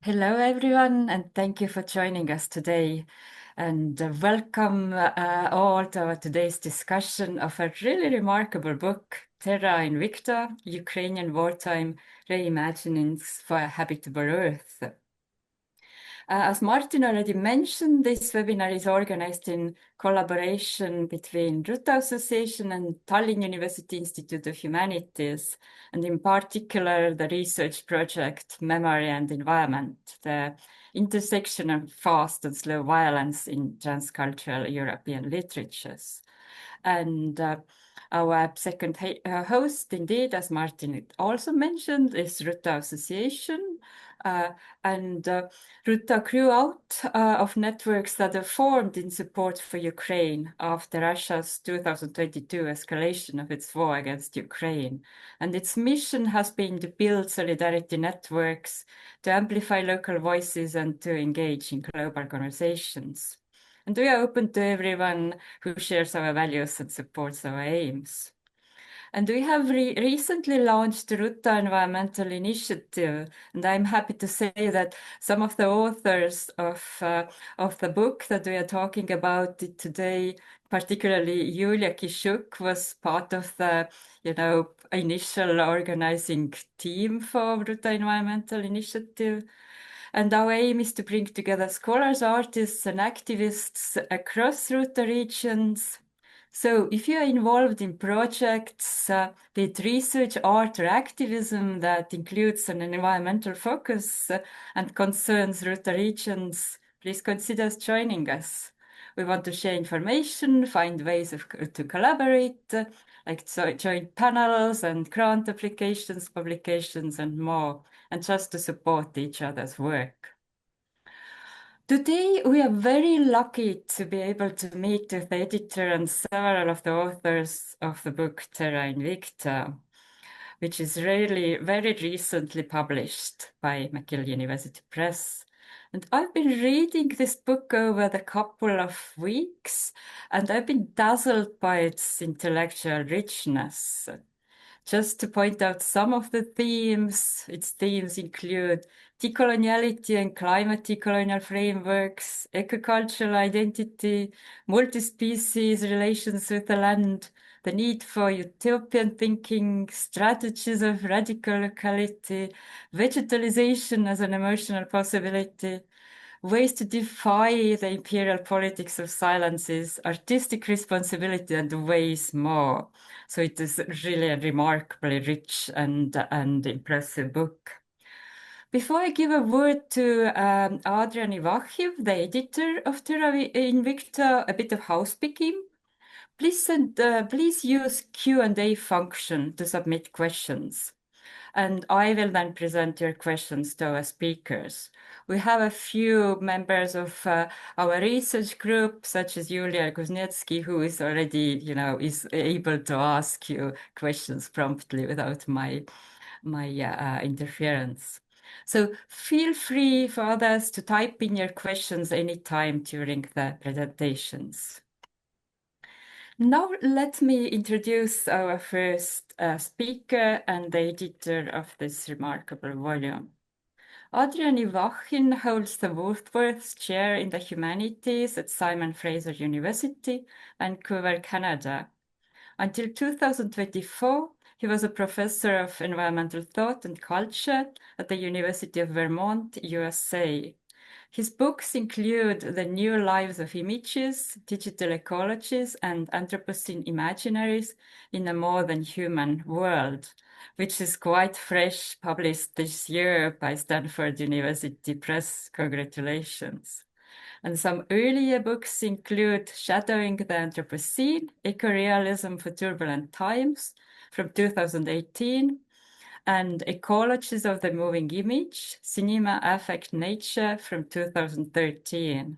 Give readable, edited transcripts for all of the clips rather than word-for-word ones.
Hello, everyone, and thank you for joining us today. And welcome all to our today's discussion of a really remarkable book, Terra Invicta, Ukrainian Wartime Reimaginings for a Habitable Earth. As Martin already mentioned, this webinar is organized in collaboration between Ruta Association and Tallinn University Institute of Humanities, and in particular, the research project Memory and Environment, the intersection of fast and slow violence in transcultural European literatures. And our second host, indeed, as Martin also mentioned, is Ruta Association. Ruta grew out of networks that are formed in support for Ukraine after Russia's 2022 escalation of its war against Ukraine. And its mission has been to build solidarity networks, to amplify local voices, and to engage in global conversations. And we are open to everyone who shares our values and supports our aims. And we have recently launched the Ruta Environmental Initiative, and I'm happy to say that some of the authors of the book that we are talking about today, particularly Yulia Kishuk, was part of the initial organizing team for Ruta Environmental Initiative. And our aim is to bring together scholars, artists, and activists across Ruta regions. So if you are involved in projects, be it research, art, or activism that includes an environmental focus and concerns Ruta regions, please consider joining us. We want to share information, find ways to collaborate, like joint panels and grant applications, publications, and more, and just to support each other's work. Today, we are very lucky to be able to meet with the editor and several of the authors of the book Terra Invicta, which is really very recently published by McGill University Press. And I've been reading this book over the couple of weeks, and I've been dazzled by its intellectual richness. Just to point out some of the themes, its themes include decoloniality and climate decolonial frameworks, ecocultural identity, multispecies relations with the land, the need for utopian thinking, strategies of radical locality, vegetalization as an emotional possibility, ways to defy the imperial politics of silences, artistic responsibility, and ways more. So it is really a remarkably rich and impressive book. Before I give a word to Adrian Ivakhiv, the editor of Terra Invicta, a bit of housekeeping. Please use Q&A function to submit questions. And I will then present your questions to our speakers. We have a few members of our research group, such as Yulia Kuznetsky, who is already, is able to ask you questions promptly without my interference. So feel free for others to type in your questions anytime during the presentations. Now let me introduce our first speaker and the editor of this remarkable volume. Adrian Ivakhiv holds the Woodworth Chair in the Humanities at Simon Fraser University, Vancouver, Canada. Until 2024, he was a professor of environmental thought and culture at the University of Vermont, USA. His books include The New Lives of Images, Digital Ecologies, and Anthropocene Imaginaries in a More Than Human World, which is quite fresh, published this year by Stanford University Press. Congratulations. And some earlier books include Shadowing the Anthropocene, Ecorealism for Turbulent Times from 2018, and Ecologies of the Moving Image, Cinema, Affect, Nature from 2013.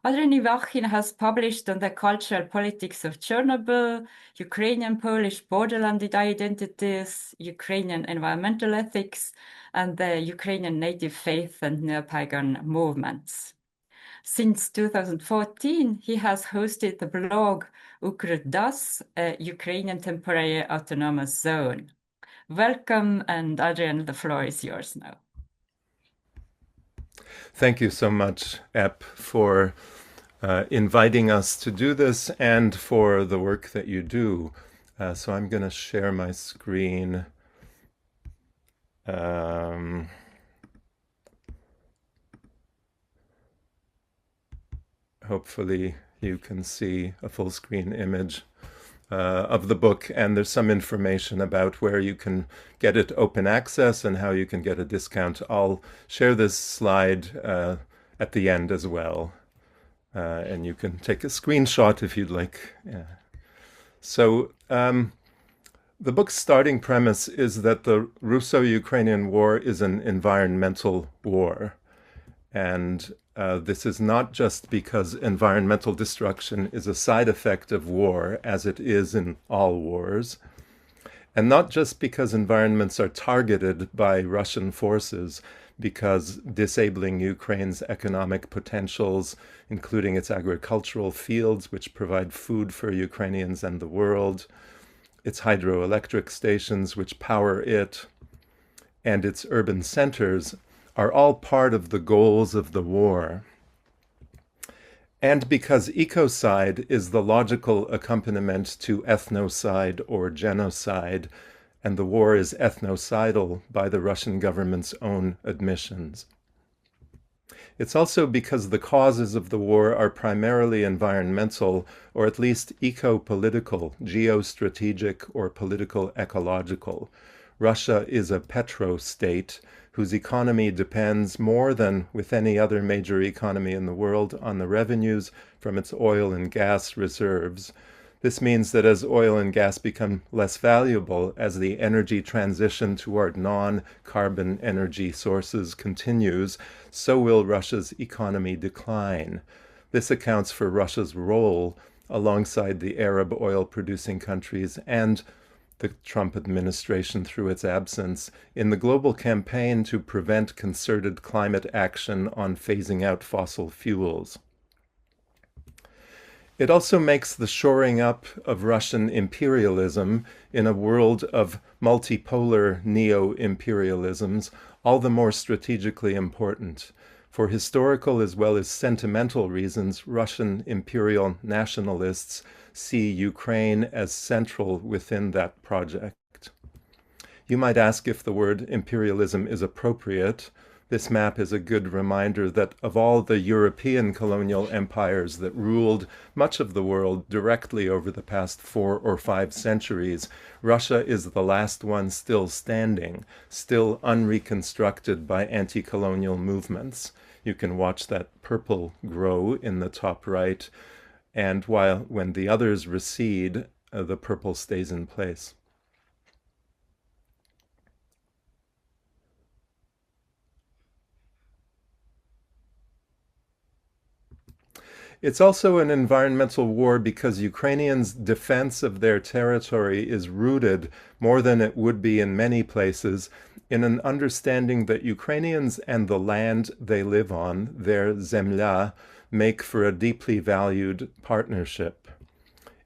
Adrian Ivakhiv has published on the cultural politics of Chernobyl, Ukrainian Polish borderland identities, Ukrainian environmental ethics, and the Ukrainian native faith and neo-pagan movements. Since 2014, he has hosted the blog Ukrut Das, a Ukrainian temporary autonomous zone. Welcome, and Adrian, the floor is yours now. Thank you so much, Epp, for inviting us to do this and for the work that you do. So I'm going to share my screen. Hopefully you can see a full screen image of the book, and there's some information about where you can get it open access and how you can get a discount. I'll share this slide at the end as well, and you can take a screenshot if you'd like. Yeah. So the book's starting premise is that the Russo-Ukrainian war is an environmental war. And this is not just because environmental destruction is a side effect of war, as it is in all wars, and not just because environments are targeted by Russian forces, because disabling Ukraine's economic potentials, including its agricultural fields, which provide food for Ukrainians and the world, its hydroelectric stations, which power it, and its urban centers, are all part of the goals of the war. And because ecocide is the logical accompaniment to ethnocide or genocide, and the war is ethnocidal by the Russian government's own admissions. It's also because the causes of the war are primarily environmental, or at least eco-political, geostrategic, or political ecological. Russia is a petro-state whose economy depends more than with any other major economy in the world on the revenues from its oil and gas reserves. This means that as oil and gas become less valuable, as the energy transition toward non-carbon energy sources continues, so will Russia's economy decline. This accounts for Russia's role alongside the Arab oil-producing countries and the Trump administration through its absence in the global campaign to prevent concerted climate action on phasing out fossil fuels. It also makes the shoring up of Russian imperialism in a world of multipolar neo-imperialisms all the more strategically important. For historical as well as sentimental reasons, Russian imperial nationalists see Ukraine as central within that project. You might ask if the word imperialism is appropriate. This map is a good reminder that of all the European colonial empires that ruled much of the world directly over the past 4 or 5 centuries, Russia is the last one still standing, still unreconstructed by anti-colonial movements. You can watch that purple grow in the top right, and when the others recede, the purple stays in place. It's also an environmental war because Ukrainians' defense of their territory is rooted, more than it would be in many places, in an understanding that Ukrainians and the land they live on, their zemlia, make for a deeply valued partnership.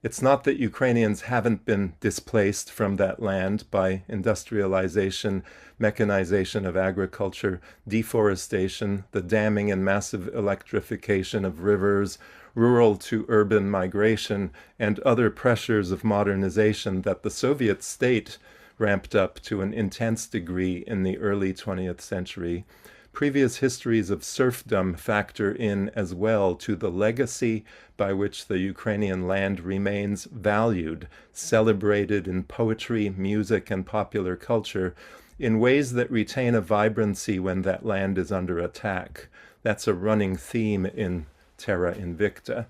It's not that Ukrainians haven't been displaced from that land by industrialization, mechanization of agriculture, deforestation, the damming and massive electrification of rivers, rural to urban migration, and other pressures of modernization that the Soviet state ramped up to an intense degree in the early 20th century. Previous histories of serfdom factor in as well to the legacy by which the Ukrainian land remains valued, celebrated in poetry, music, and popular culture in ways that retain a vibrancy when that land is under attack. That's a running theme in Terra Invicta.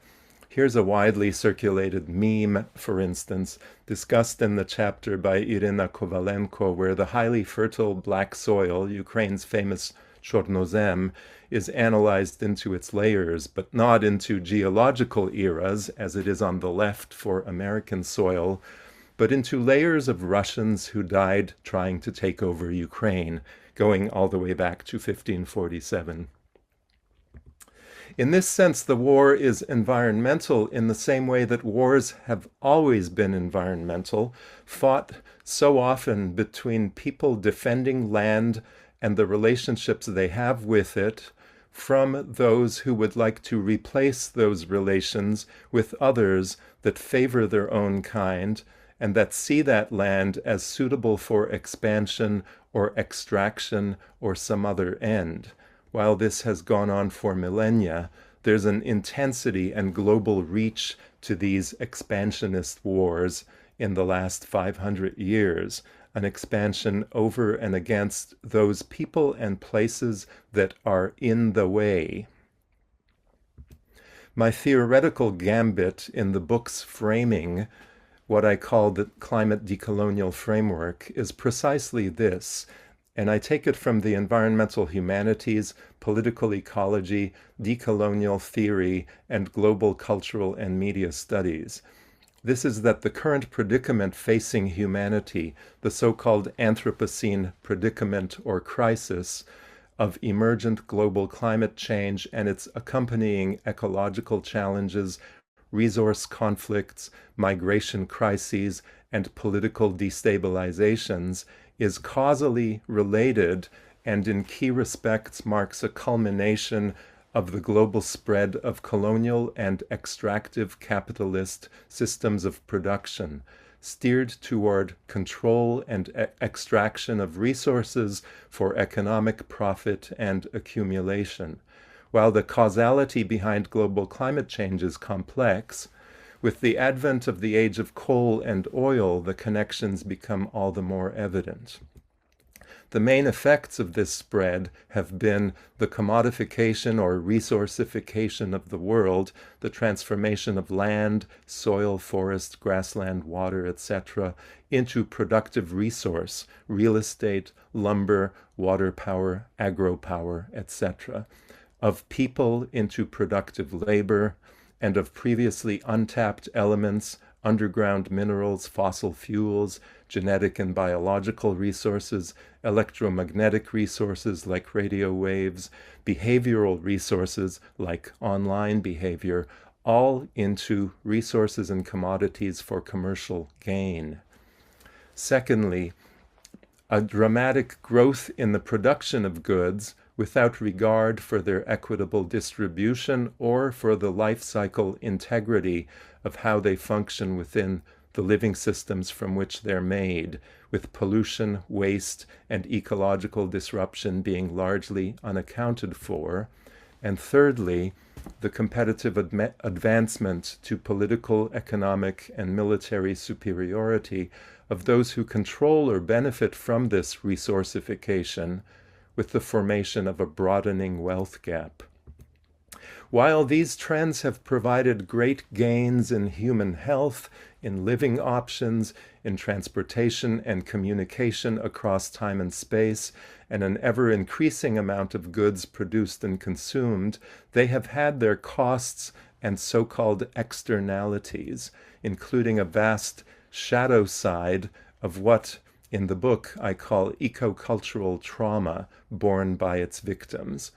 Here's a widely circulated meme, for instance, discussed in the chapter by Irina Kovalenko, where the highly fertile black soil, Ukraine's famous Chornozem, is analyzed into its layers, but not into geological eras, as it is on the left for American soil, but into layers of Russians who died trying to take over Ukraine, going all the way back to 1547. In this sense, the war is environmental in the same way that wars have always been environmental, fought so often between people defending land and the relationships they have with it, from those who would like to replace those relations with others that favor their own kind and that see that land as suitable for expansion or extraction or some other end. While this has gone on for millennia, there's an intensity and global reach to these expansionist wars in the last 500 years, an expansion over and against those people and places that are in the way. My theoretical gambit in the book's framing, what I call the climate decolonial framework, is precisely this, and I take it from the environmental humanities, political ecology, decolonial theory, and global cultural and media studies. This is that the current predicament facing humanity, the so-called Anthropocene predicament or crisis of emergent global climate change and its accompanying ecological challenges, resource conflicts, migration crises, and political destabilizations, is causally related and in key respects marks a culmination of the global spread of colonial and extractive capitalist systems of production, steered toward control and extraction of resources for economic profit and accumulation. While the causality behind global climate change is complex, with the advent of the age of coal and oil, the connections become all the more evident. The main effects of this spread have been the commodification or resourcification of the world, the transformation of land, soil, forest, grassland, water, etc., into productive resource, real estate, lumber, water power, agropower, etc., of people into productive labor, and of previously untapped elements, underground minerals, fossil fuels, genetic and biological resources, electromagnetic resources like radio waves, behavioral resources like online behavior, all into resources and commodities for commercial gain. Secondly, a dramatic growth in the production of goods without regard for their equitable distribution or for the life cycle integrity of how they function within the living systems from which they're made, with pollution, waste, and ecological disruption being largely unaccounted for. And thirdly, the competitive advancement to political, economic, and military superiority of those who control or benefit from this resourcification, with the formation of a broadening wealth gap. While these trends have provided great gains in human health, in living options, in transportation and communication across time and space, and an ever-increasing amount of goods produced and consumed, they have had their costs and so-called externalities, including a vast shadow side of what in the book I call ecocultural trauma borne by its victims.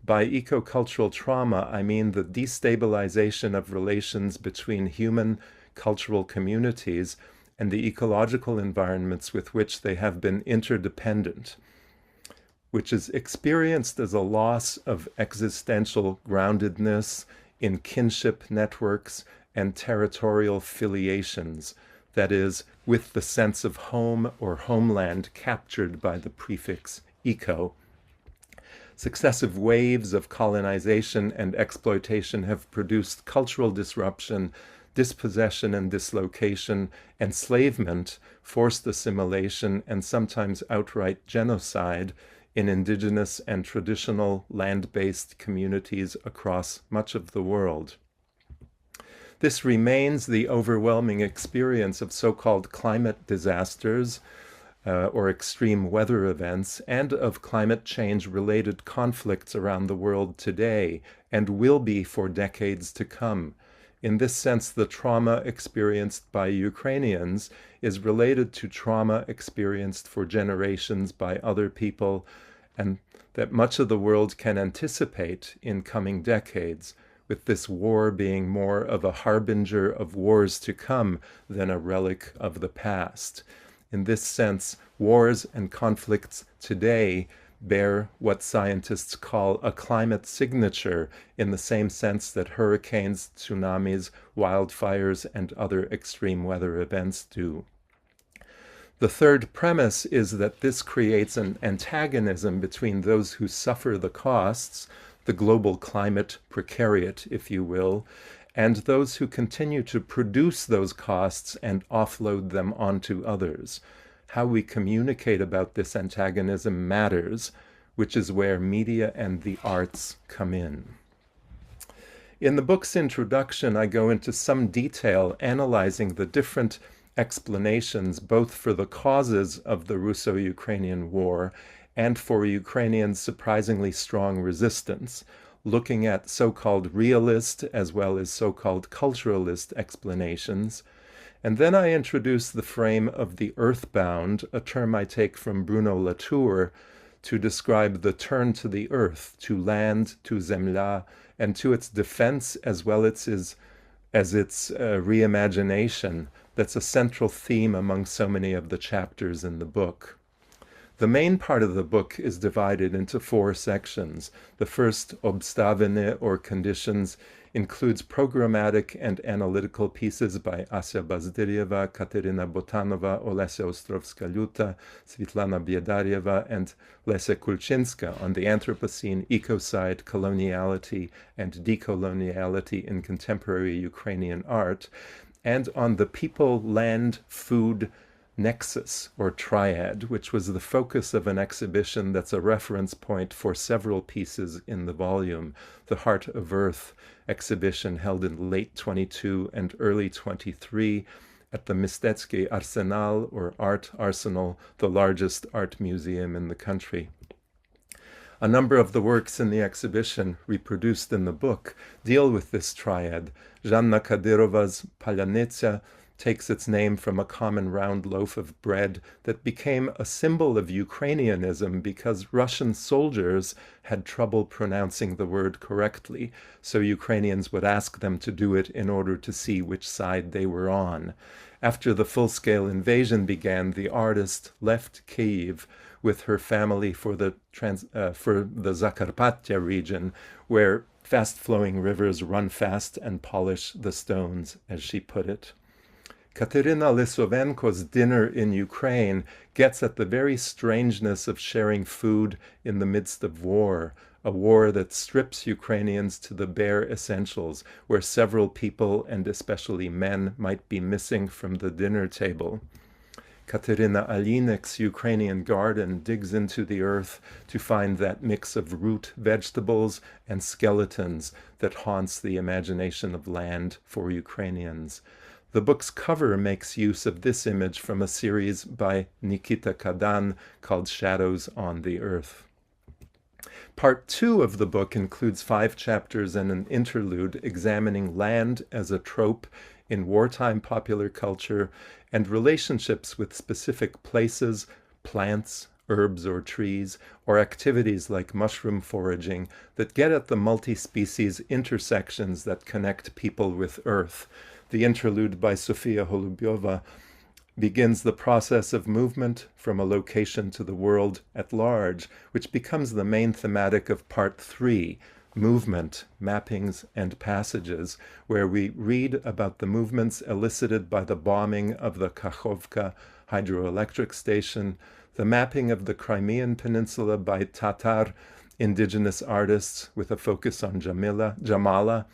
By ecocultural trauma, I mean the destabilization of relations between human cultural communities and the ecological environments with which they have been interdependent, which is experienced as a loss of existential groundedness in kinship networks and territorial filiations, that is, with the sense of home or homeland captured by the prefix eco. Successive waves of colonization and exploitation have produced cultural disruption, dispossession and dislocation, enslavement, forced assimilation, and sometimes outright genocide in indigenous and traditional land-based communities across much of the world. This remains the overwhelming experience of so-called climate disasters, or extreme weather events, and of climate change-related conflicts around the world today, and will be for decades to come. In this sense, the trauma experienced by Ukrainians is related to trauma experienced for generations by other people, and that much of the world can anticipate in coming decades, with this war being more of a harbinger of wars to come than a relic of the past. In this sense, wars and conflicts today bear what scientists call a climate signature in the same sense that hurricanes, tsunamis, wildfires, and other extreme weather events do. The third premise is that this creates an antagonism between those who suffer the costs, the global climate precariat, if you will, and those who continue to produce those costs and offload them onto others. How we communicate about this antagonism matters, which is where media and the arts come in. In the book's introduction, I go into some detail analyzing the different explanations both for the causes of the Russo-Ukrainian War and for Ukrainians' surprisingly strong resistance, looking at so-called realist as well as so-called culturalist explanations. And then I introduce the frame of the earthbound, a term I take from Bruno Latour, to describe the turn to the earth, to land, to zemlia, and to its defense as well as its reimagination. That's a central theme among so many of the chapters in the book. The main part of the book is divided into 4 sections. The first, obstaviny, or conditions, includes programmatic and analytical pieces by Asya Bazdyryeva, Kateryna Botanova, Oleksiy Ostrovska-Luta, Svitlana Biedaryeva, and Lesia Kulchynska on the Anthropocene, ecocide, coloniality, and decoloniality in contemporary Ukrainian art, and on the people, land, food, nexus, or triad, which was the focus of an exhibition that's a reference point for several pieces in the volume, the Heart of Earth exhibition held in late 22 and early 23 at the Mistecki Arsenal, or Art Arsenal, the largest art museum in the country. A number of the works in the exhibition, reproduced in the book, deal with this triad. Janna Kadyrova's Palyanetsia takes its name from a common round loaf of bread that became a symbol of Ukrainianism because Russian soldiers had trouble pronouncing the word correctly, so Ukrainians would ask them to do it in order to see which side they were on. After the full-scale invasion began, the artist left Kyiv with her family for the Zakarpattia region, where fast-flowing rivers run fast and polish the stones, as she put it. Kateryna Lisovenko's Dinner in Ukraine gets at the very strangeness of sharing food in the midst of war, a war that strips Ukrainians to the bare essentials, where several people, and especially men, might be missing from the dinner table. Kateryna Alinek's Ukrainian garden digs into the earth to find that mix of root vegetables and skeletons that haunts the imagination of land for Ukrainians. The book's cover makes use of this image from a series by Nikita Kadan called Shadows on the Earth. Part 2 of the book includes 5 chapters and an interlude examining land as a trope in wartime popular culture and relationships with specific places, plants, herbs or trees, or activities like mushroom foraging that get at the multi-species intersections that connect people with Earth. The interlude by Sofia Holubyova begins the process of movement from a location to the world at large, which becomes the main thematic of Part 3, Movement, Mappings, and Passages, where we read about the movements elicited by the bombing of the Kakhovka hydroelectric station, the mapping of the Crimean Peninsula by Tatar indigenous artists with a focus on Jamala,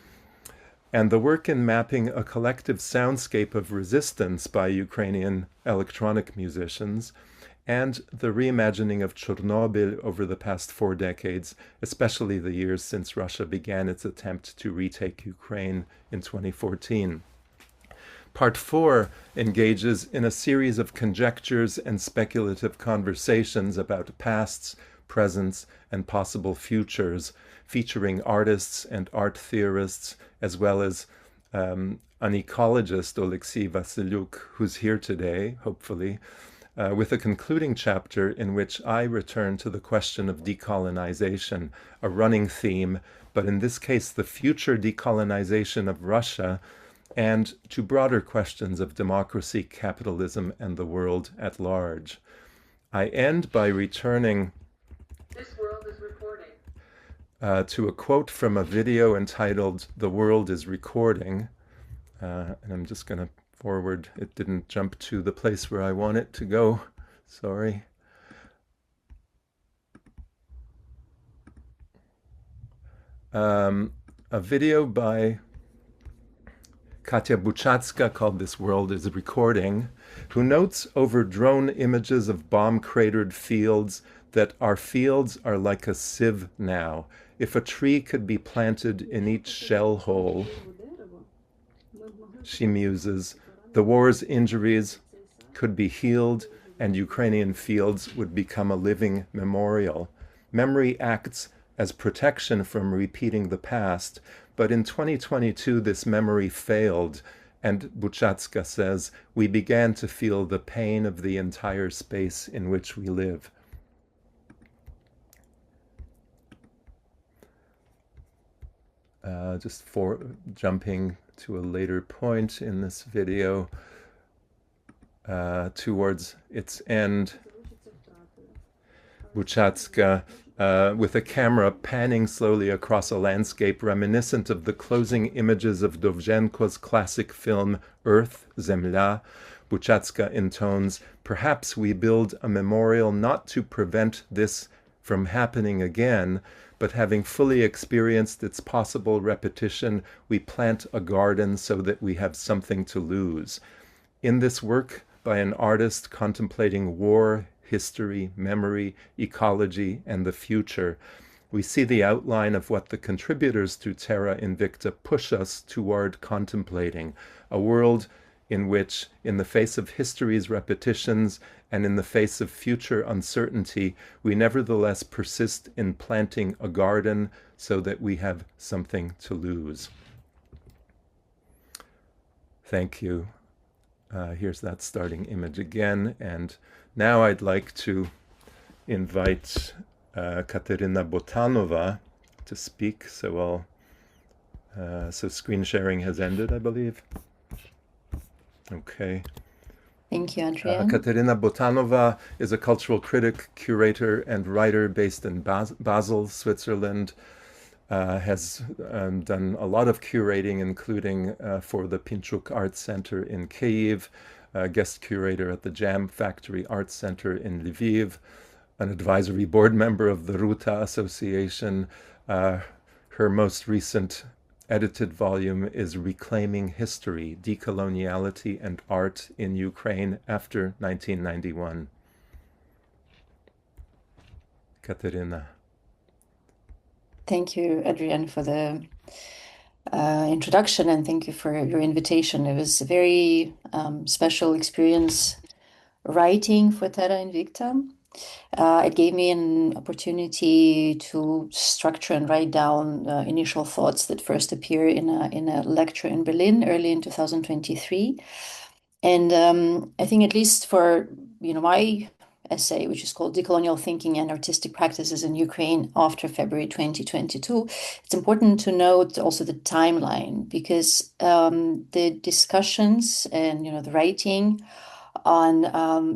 and the work in mapping a collective soundscape of resistance by Ukrainian electronic musicians, and the reimagining of Chernobyl over the past 4 decades, especially the years since Russia began its attempt to retake Ukraine in 2014. Part 4 engages in a series of conjectures and speculative conversations about pasts, presents, and possible futures, featuring artists and art theorists, as well as an ecologist, Oleksiy Vasyliuk, who's here today, hopefully, with a concluding chapter in which I return to the question of decolonization, a running theme, but in this case the future decolonization of Russia, and to broader questions of democracy, capitalism, and the world at large. I end by returning to a quote from a video entitled "The World is Recording." And I'm just going to forward. It didn't jump to the place where I want it to go. Sorry. A video by Katya Buchatska called "This World is Recording," who notes over drone images of bomb-cratered fields that our fields are like a sieve now. If a tree could be planted in each shell hole, she muses, the war's injuries could be healed and Ukrainian fields would become a living memorial. Memory acts as protection from repeating the past, but in 2022 this memory failed, and Buchatska says, we began to feel the pain of the entire space in which we live. Just for jumping to a later point in this video, towards its end, Buchatska, with a camera panning slowly across a landscape reminiscent of the closing images of Dovzhenko's classic film Earth, Zemlia, Buchatska intones, perhaps we build a memorial not to prevent this from happening again, but having fully experienced its possible repetition, we plant a garden so that we have something to lose. In this work by an artist contemplating war, history, memory, ecology, and the future, we see the outline of what the contributors to Terra Invicta push us toward contemplating, a world in which, in the face of history's repetitions and in the face of future uncertainty, we nevertheless persist in planting a garden so that we have something to lose. Thank you. Here's that starting image again, and now I'd like to invite Kateryna Botanova to speak. So screen sharing has ended, I believe. Okay. Thank you, Adrian. Kateryna Botanova is a cultural critic, curator, and writer based in Basel, Switzerland. Has done a lot of curating, including for the Pinchuk Art Center in Kyiv, guest curator at the Jam Factory Art Center in Lviv, an advisory board member of the Ruta Association. Her most recent edited volume is Reclaiming History, Decoloniality and Art in Ukraine after 1991. Kateryna. Thank you, Adrian, for the introduction, and thank you for your invitation. It was a very special experience writing for Terra Invicta. It gave me an opportunity to structure and write down initial thoughts that first appear in a lecture in Berlin early in 2023. And I think at least for my essay, which is called Decolonial Thinking and Artistic Practices in Ukraine after February 2022, it's important to note also the timeline, because the discussions and the writing on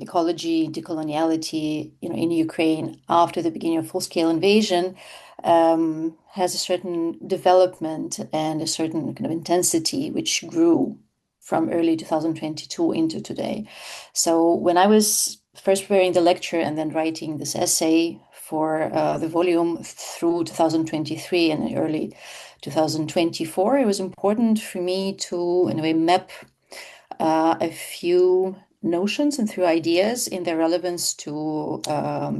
ecology, decoloniality, in Ukraine after the beginning of full-scale invasion has a certain development and a certain kind of intensity which grew from early 2022 into today. So when I was first preparing the lecture and then writing this essay for the volume through 2023 and early 2024, it was important for me to, in a way, map a few notions and through ideas in their relevance to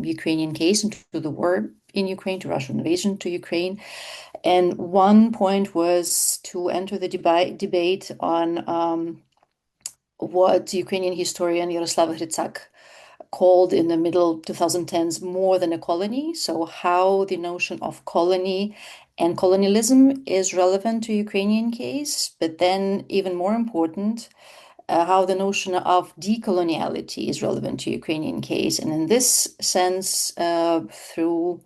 Ukrainian case and to the war in Ukraine, to Russian invasion to Ukraine. And one point was to enter the debate on what Ukrainian historian Yaroslav Hrytsak called in the middle 2010s more than a colony. So how the notion of colony and colonialism is relevant to Ukrainian case, but then even more important, how the notion of decoloniality is relevant to Ukrainian case. And in this sense, through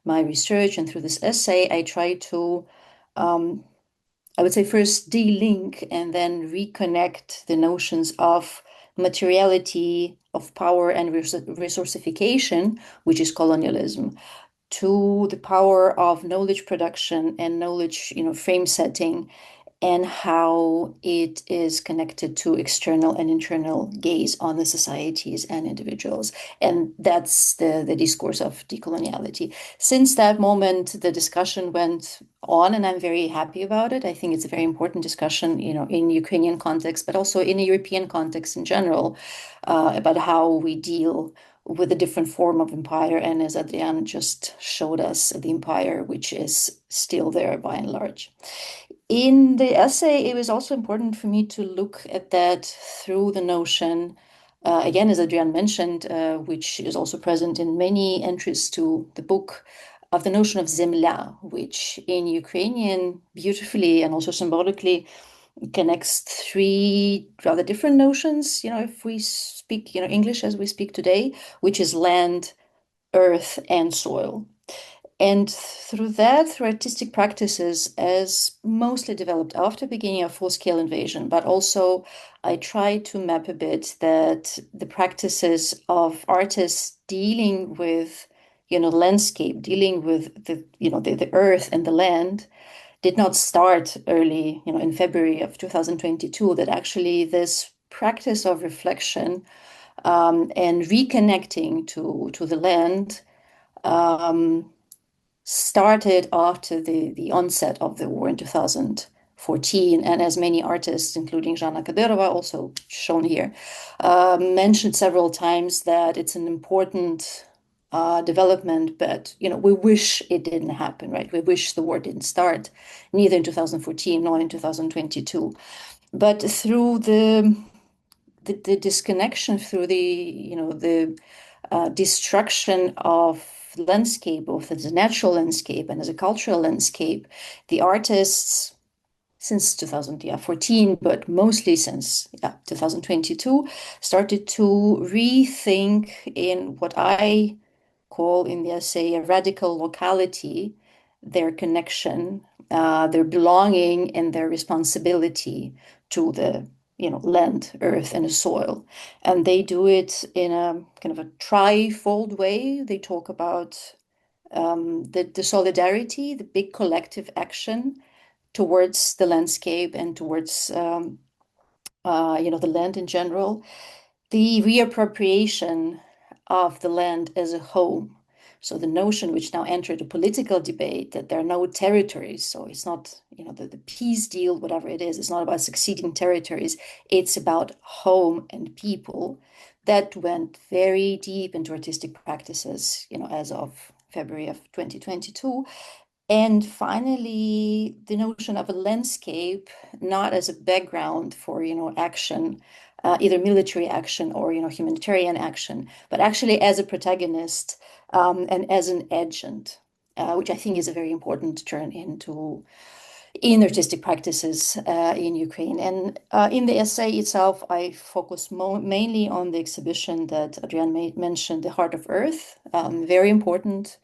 my research and through this essay, I try to, I would say, first de-link and then reconnect the notions of materiality, of power and resourcification, which is colonialism, to the power of knowledge production and knowledge, frame setting, and how it is connected to external and internal gaze on the societies and individuals. And that's the discourse of decoloniality. Since that moment, the discussion went on, and I'm very happy about it. I think it's a very important discussion, in Ukrainian context, but also in a European context in general, about how we deal with a different form of empire. And as Adrian just showed us, the empire, which is still there by and large. In the essay, it was also important for me to look at that through the notion, again, as Adrian mentioned, which is also present in many entries to the book, of the notion of zemlia, which in Ukrainian beautifully and also symbolically connects three rather different notions, if we speak, English as we speak today, which is land, earth, and soil. And through artistic practices, as mostly developed after beginning of full-scale invasion, but also I try to map a bit that the practices of artists dealing with, landscape, dealing with the earth and the land did not start early, in February of 2022, that actually this practice of reflection and reconnecting to the land started after the onset of the war in 2014. And as many artists, including Zhanna Kadyrova, also shown here, mentioned several times that it's an important development, but we wish it didn't happen, right? We wish the war didn't start, neither in 2014 nor in 2022. But through the disconnection, through the destruction of landscape, both as a natural landscape and as a cultural landscape, the artists since 2014, but mostly since 2022, started to rethink in what I call in the essay a radical locality, their connection, their belonging, and their responsibility to the land, earth, and the soil. And they do it in a kind of a trifold way. They talk about the solidarity, the big collective action towards the landscape and towards the land in general, the reappropriation of the land as a home. So the notion, which now entered a political debate, that there are no territories. So it's not, the peace deal, whatever it is, it's not about succeeding territories. It's about home and people. That went very deep into artistic practices, as of February of 2022. And finally, the notion of a landscape, not as a background for, action, either military action or, humanitarian action, but actually as a protagonist and as an agent, which I think is a very important turn in artistic practices in Ukraine. And in the essay itself, I focus mainly on the exhibition that Adrian mentioned, The Heart of Earth, very important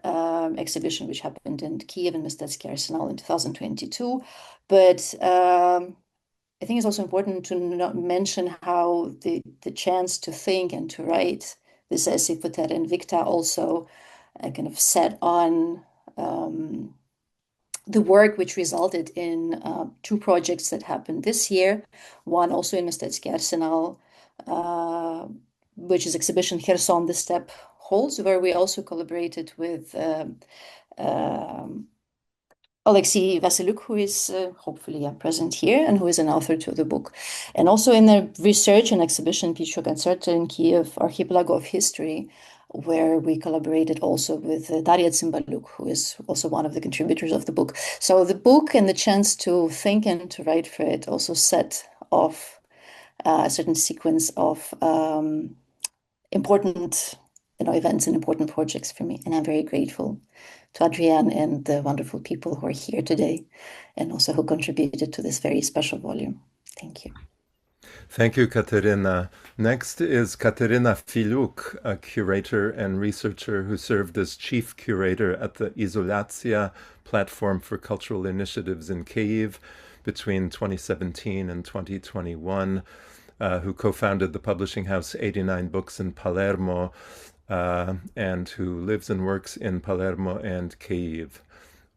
exhibition which happened in Kiev and Mystecky Arsenal in 2022. But I think it's also important to not mention how the chance to think and to write this essay for Terra Invicta also kind of set on the work which resulted in two projects that happened this year. One also in Mystecky Arsenal, which is exhibition Kherson, the Steppe Holds, where we also collaborated with Oleksiy Vasyliuk, who is hopefully present here and who is an author to the book. And also in the research and exhibition Pichu Concerto in Kiev, Archipelago of History, where we collaborated also with Daria Tsimbaluk, who is also one of the contributors of the book. So the book and the chance to think and to write for it also set off a certain sequence of important events and important projects for me. And I'm very grateful to Adrian and the wonderful people who are here today and also who contributed to this very special volume. Thank you. Thank you, Kateryna. Next is Kateryna Filyuk, a curator and researcher who served as chief curator at the Izolacja Platform for Cultural Initiatives in Kyiv between 2017 and 2021, who co-founded the publishing house 89 Books in Palermo, and who lives and works in Palermo and Kyiv.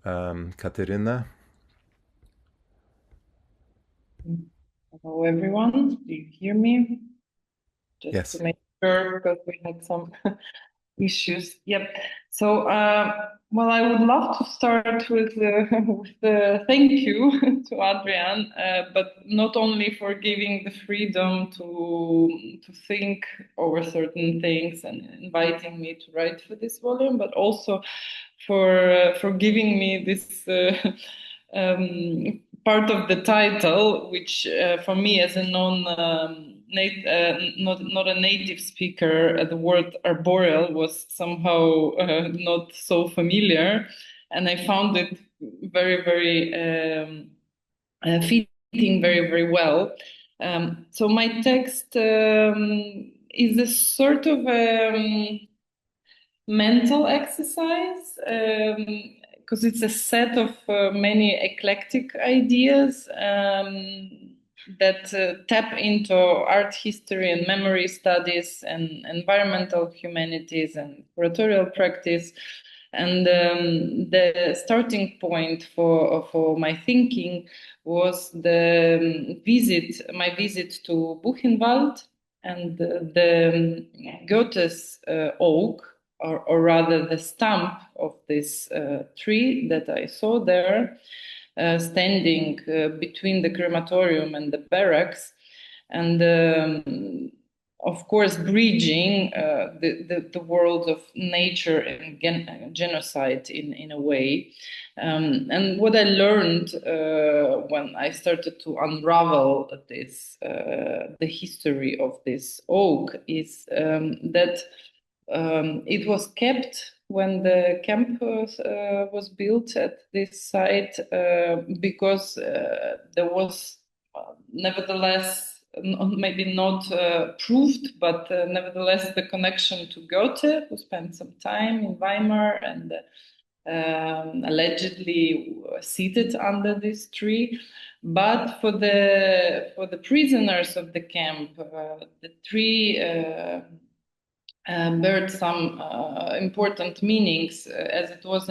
Kateryna? Hello, everyone. Do you hear me? Just Yes. to make sure, because we had some issues. Yep. So, well, I would love to start with the thank you to Adrian, but not only for giving the freedom to think over certain things and inviting me to write for this volume, but also for giving me this part of the title, which for me as a not a native speaker, the word arboreal was somehow not so familiar, and I found it very, very fitting very, very well. So my text is a sort of mental exercise, because it's a set of many eclectic ideas that tap into art history and memory studies and environmental humanities and curatorial practice. And the starting point for my thinking was my visit to Buchenwald and the Goethe's oak, or rather the stump of this tree that I saw there, standing between the crematorium and the barracks, and of course bridging the world of nature and genocide in a way. And what I learned when I started to unravel this, the history of this oak, is that it was kept when the camp was built at this site because there was nevertheless, maybe not proved, but nevertheless the connection to Goethe, who spent some time in Weimar and allegedly seated under this tree. But for the prisoners of the camp, the tree bear some important meanings, as it was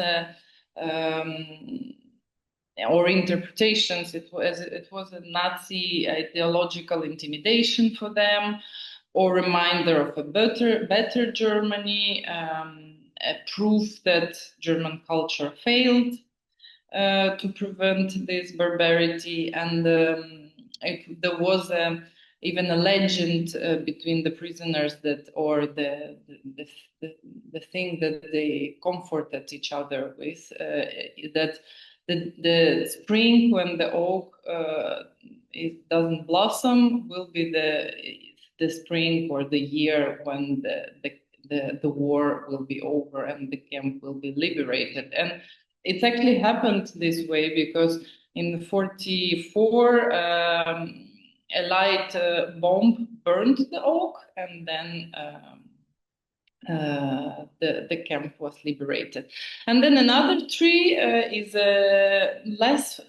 or interpretations. It was a Nazi ideological intimidation for them, or reminder of a better Germany, a proof that German culture failed to prevent this barbarity, and there was even a legend between the prisoners that, or the thing that they comforted each other with, that the spring when the oak it doesn't blossom will be the spring or the year when the war will be over and the camp will be liberated. And it actually happened this way because in 1944, a light bomb burned the oak, and then the camp was liberated. And then another tree is less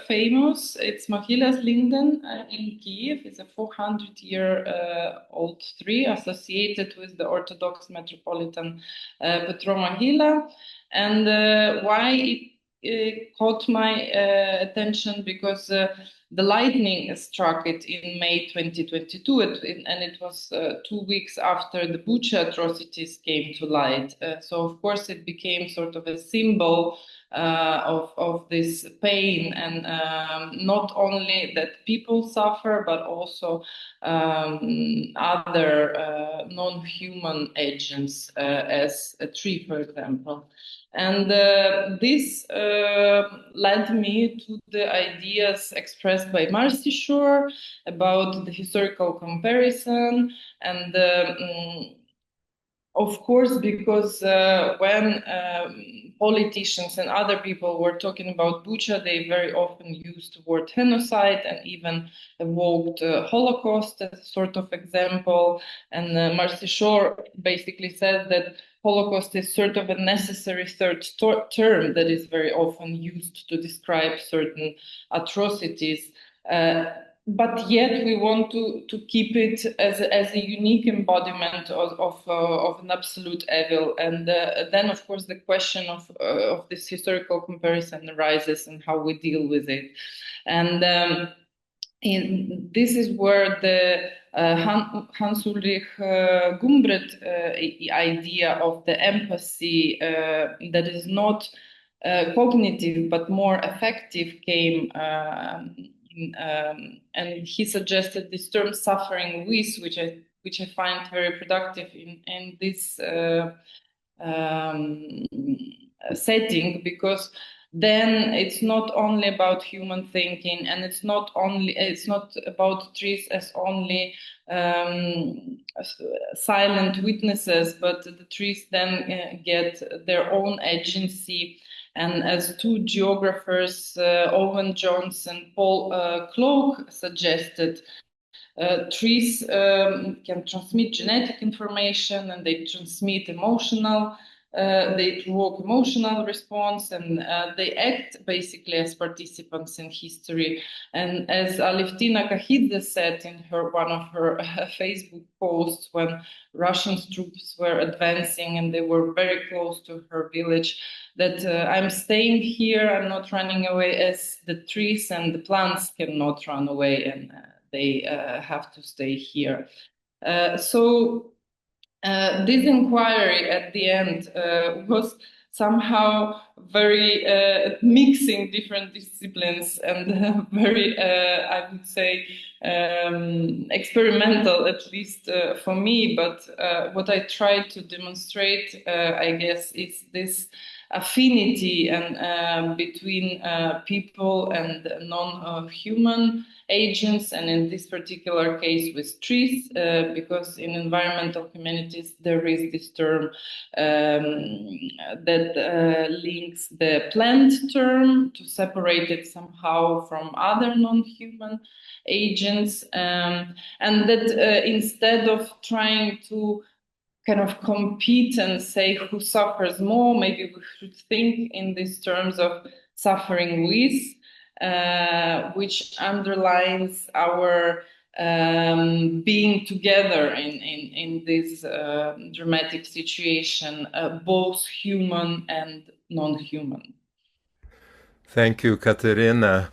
famous. It's Mohyla's linden in Kyiv. It's a 400-year-old tree associated with the Orthodox Metropolitan Petro-Mohyla. And why it caught my attention? Because the lightning struck it in May 2022, and it was 2 weeks after the Bucha atrocities came to light. So, of course, it became sort of a symbol of this pain, and not only that people suffer, but also other non-human agents, as a tree, for example. And this led me to the ideas expressed by Marcy Shore about the historical comparison. And of course, because when politicians and other people were talking about Bucha, they very often used the word genocide and even evoked Holocaust as a sort of example. And Marcy Shore basically said that Holocaust is sort of a necessary third term that is very often used to describe certain atrocities. but yet we want to keep it as a unique embodiment of an absolute evil. And then, of course, the question of this historical comparison arises and how we deal with it. And this is where the Hans Ulrich Gumbret idea of the empathy that is not cognitive but more affective came. And he suggested this term "suffering with," which I find very productive in this setting, because then it's not only about human thinking, and it's not about trees as only silent witnesses, but the trees then get their own agency. And as two geographers, Owen Jones and Paul Cloak, suggested, trees can transmit genetic information, and they transmit they provoke emotional response, and they act basically as participants in history. And as Alevtina Kahidze said in one of her Facebook posts, when Russian troops were advancing and they were very close to her village, that I'm staying here, I'm not running away, as the trees and the plants cannot run away, and they have to stay here. So this inquiry at the end was somehow very mixing different disciplines, and very, I would say, experimental, at least for me. But what I tried to demonstrate, I guess, is this affinity and between people and non-human agents, and in this particular case with trees, because in environmental communities there is this term that links the plant term to separate it somehow from other non-human agents, and that instead of trying to kind of compete and say who suffers more, maybe we should think in these terms of suffering with, which underlines our being together in this dramatic situation, both human and non-human. Thank you, Kateryna.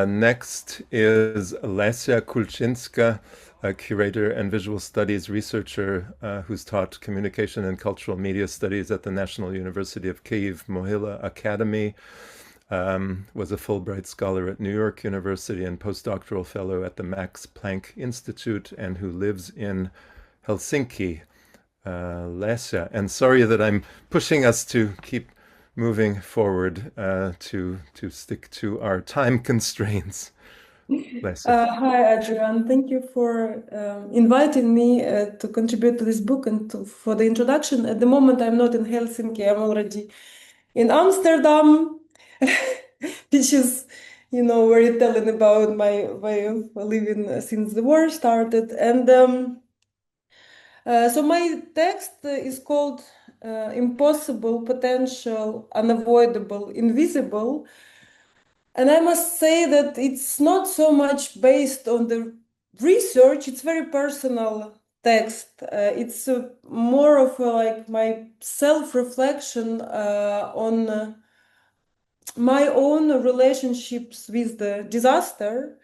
Next is Lesia Kulchynska, a curator and visual studies researcher who's taught communication and cultural media studies at the National University of Kyiv Mohyla Academy, was a Fulbright Scholar at New York University and postdoctoral fellow at the Max Planck Institute, and who lives in Helsinki. Lesia, and sorry that I'm pushing us to keep moving forward, to stick to our time constraints. Hi, Adrian. Thank you for inviting me to contribute to this book and for the introduction. At the moment, I'm not in Helsinki. I'm already in Amsterdam, which is, where you're telling about my way of living since the war started. And so my text is called Impossible, Potential, Unavoidable, Invisible. And I must say that it's not so much based on the research, it's very personal text. It's more of like my self-reflection on my own relationships with the disaster.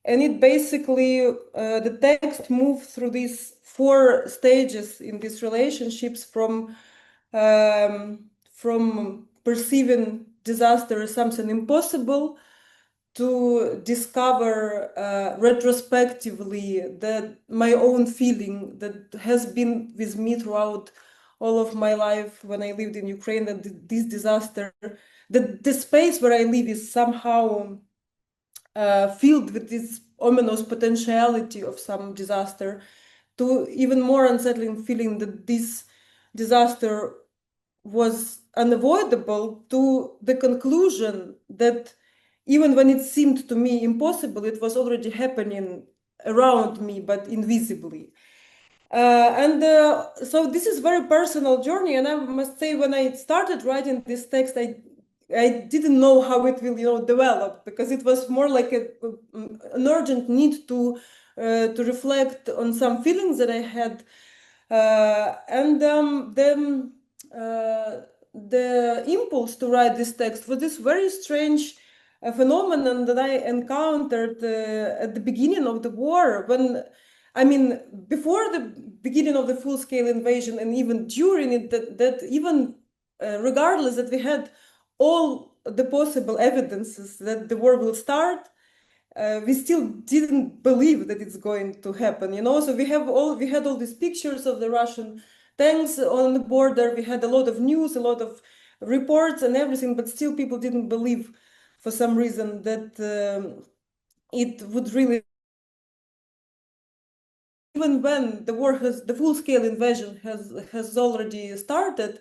And it basically, the text moves through these 4 stages in these relationships, from perceiving disaster as something impossible to discover retrospectively that my own feeling that has been with me throughout all of my life when I lived in Ukraine, that this disaster, the space where I live is somehow filled with this ominous potentiality of some disaster, to even more unsettling feeling that this disaster was unavoidable, to the conclusion that even when it seemed to me impossible, it was already happening around me, but invisibly. So this is a very personal journey. And I must say, when I started writing this text, I I didn't know how it will, develop, because it was more like an urgent need to reflect on some feelings that I had, and then the impulse to write this text was this very strange phenomenon that I encountered at the beginning of the war, when, I mean, before the beginning of the full-scale invasion and even during it, that even regardless that we had all the possible evidences that the war will start, we still didn't believe that it's going to happen, So we had all these pictures of the Russian tanks on the border. We had a lot of news, a lot of reports and everything, but still people didn't believe for some reason that it would really, even when the full-scale invasion has already started.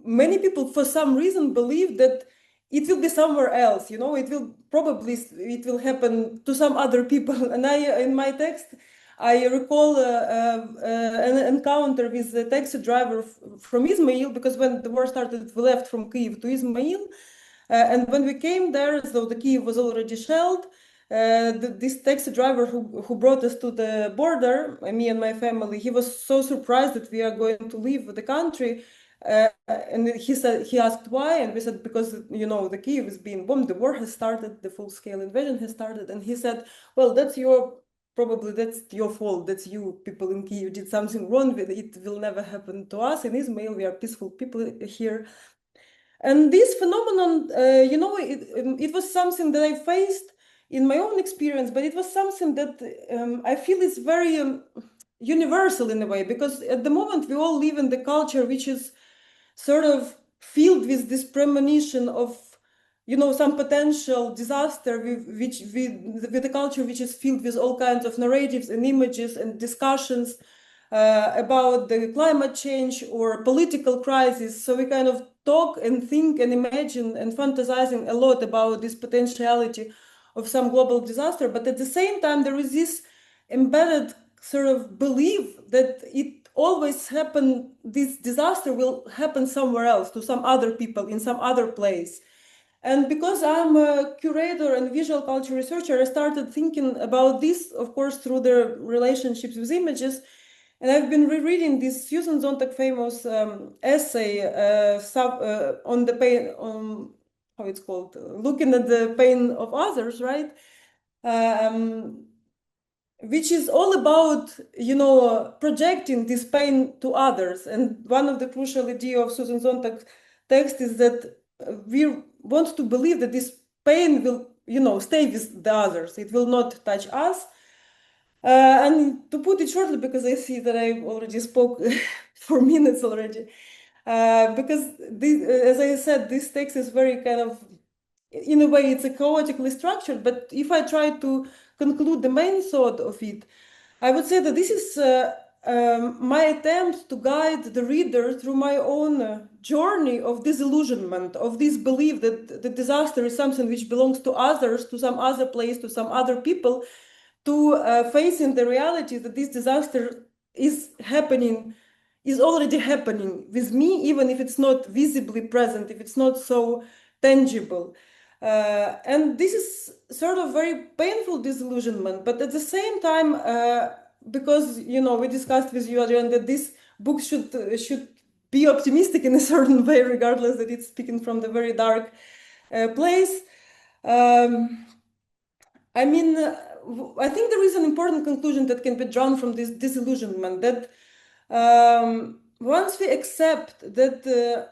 Many people, for some reason, believe that it will be somewhere else. It will happen to some other people. And in my text, I recall an encounter with a taxi driver from Ismail, because when the war started, we left from Kyiv to Ismail. And when we came there, so the Kyiv was already shelled. This taxi driver who brought us to the border, me and my family, he was so surprised that we are going to leave the country. And he asked why, and we said, because, the Kyiv is being bombed, the war has started, the full-scale invasion has started. And he said, well, that's your fault. That's you people in Kyiv did something wrong with it. It will never happen to us in Ismail. We are peaceful people here. And this phenomenon, it was something that I faced in my own experience, but it was something that I feel is very universal in a way, because at the moment we all live in the culture which is sort of filled with this premonition of, some potential disaster, with a culture which is filled with all kinds of narratives and images and discussions about the climate change or political crisis. So we kind of talk and think and imagine and fantasizing a lot about this potentiality of some global disaster. But at the same time, there is this embedded sort of belief that it always happen, this disaster will happen somewhere else, to some other people in some other place. And because I'm a curator and visual culture researcher, I started thinking about this, of course, through the relationships with images. And I've been rereading this Susan Sontag famous essay on the pain, how it's called, looking at the pain of others, right? Which is all about, projecting this pain to others. And one of the crucial ideas of Susan Sontag's text is that we want to believe that this pain will, stay with the others. It will not touch us. And to put it shortly, because I see that I already spoke for minutes already, because as I said, this text is very kind of, in a way, it's a chaotically structured, but if I try to conclude the main thought of it, I would say that this is my attempt to guide the reader through my own journey of disillusionment, of this belief that the disaster is something which belongs to others, to some other place, to some other people, to facing the reality that this disaster is already happening with me, even if it's not visibly present, if it's not so tangible. And this is sort of very painful disillusionment, but at the same time, because, we discussed with you, Adrian, that this book should be optimistic in a certain way, regardless that it's speaking from the very dark place. I mean, I think there is an important conclusion that can be drawn from this disillusionment, that once we accept that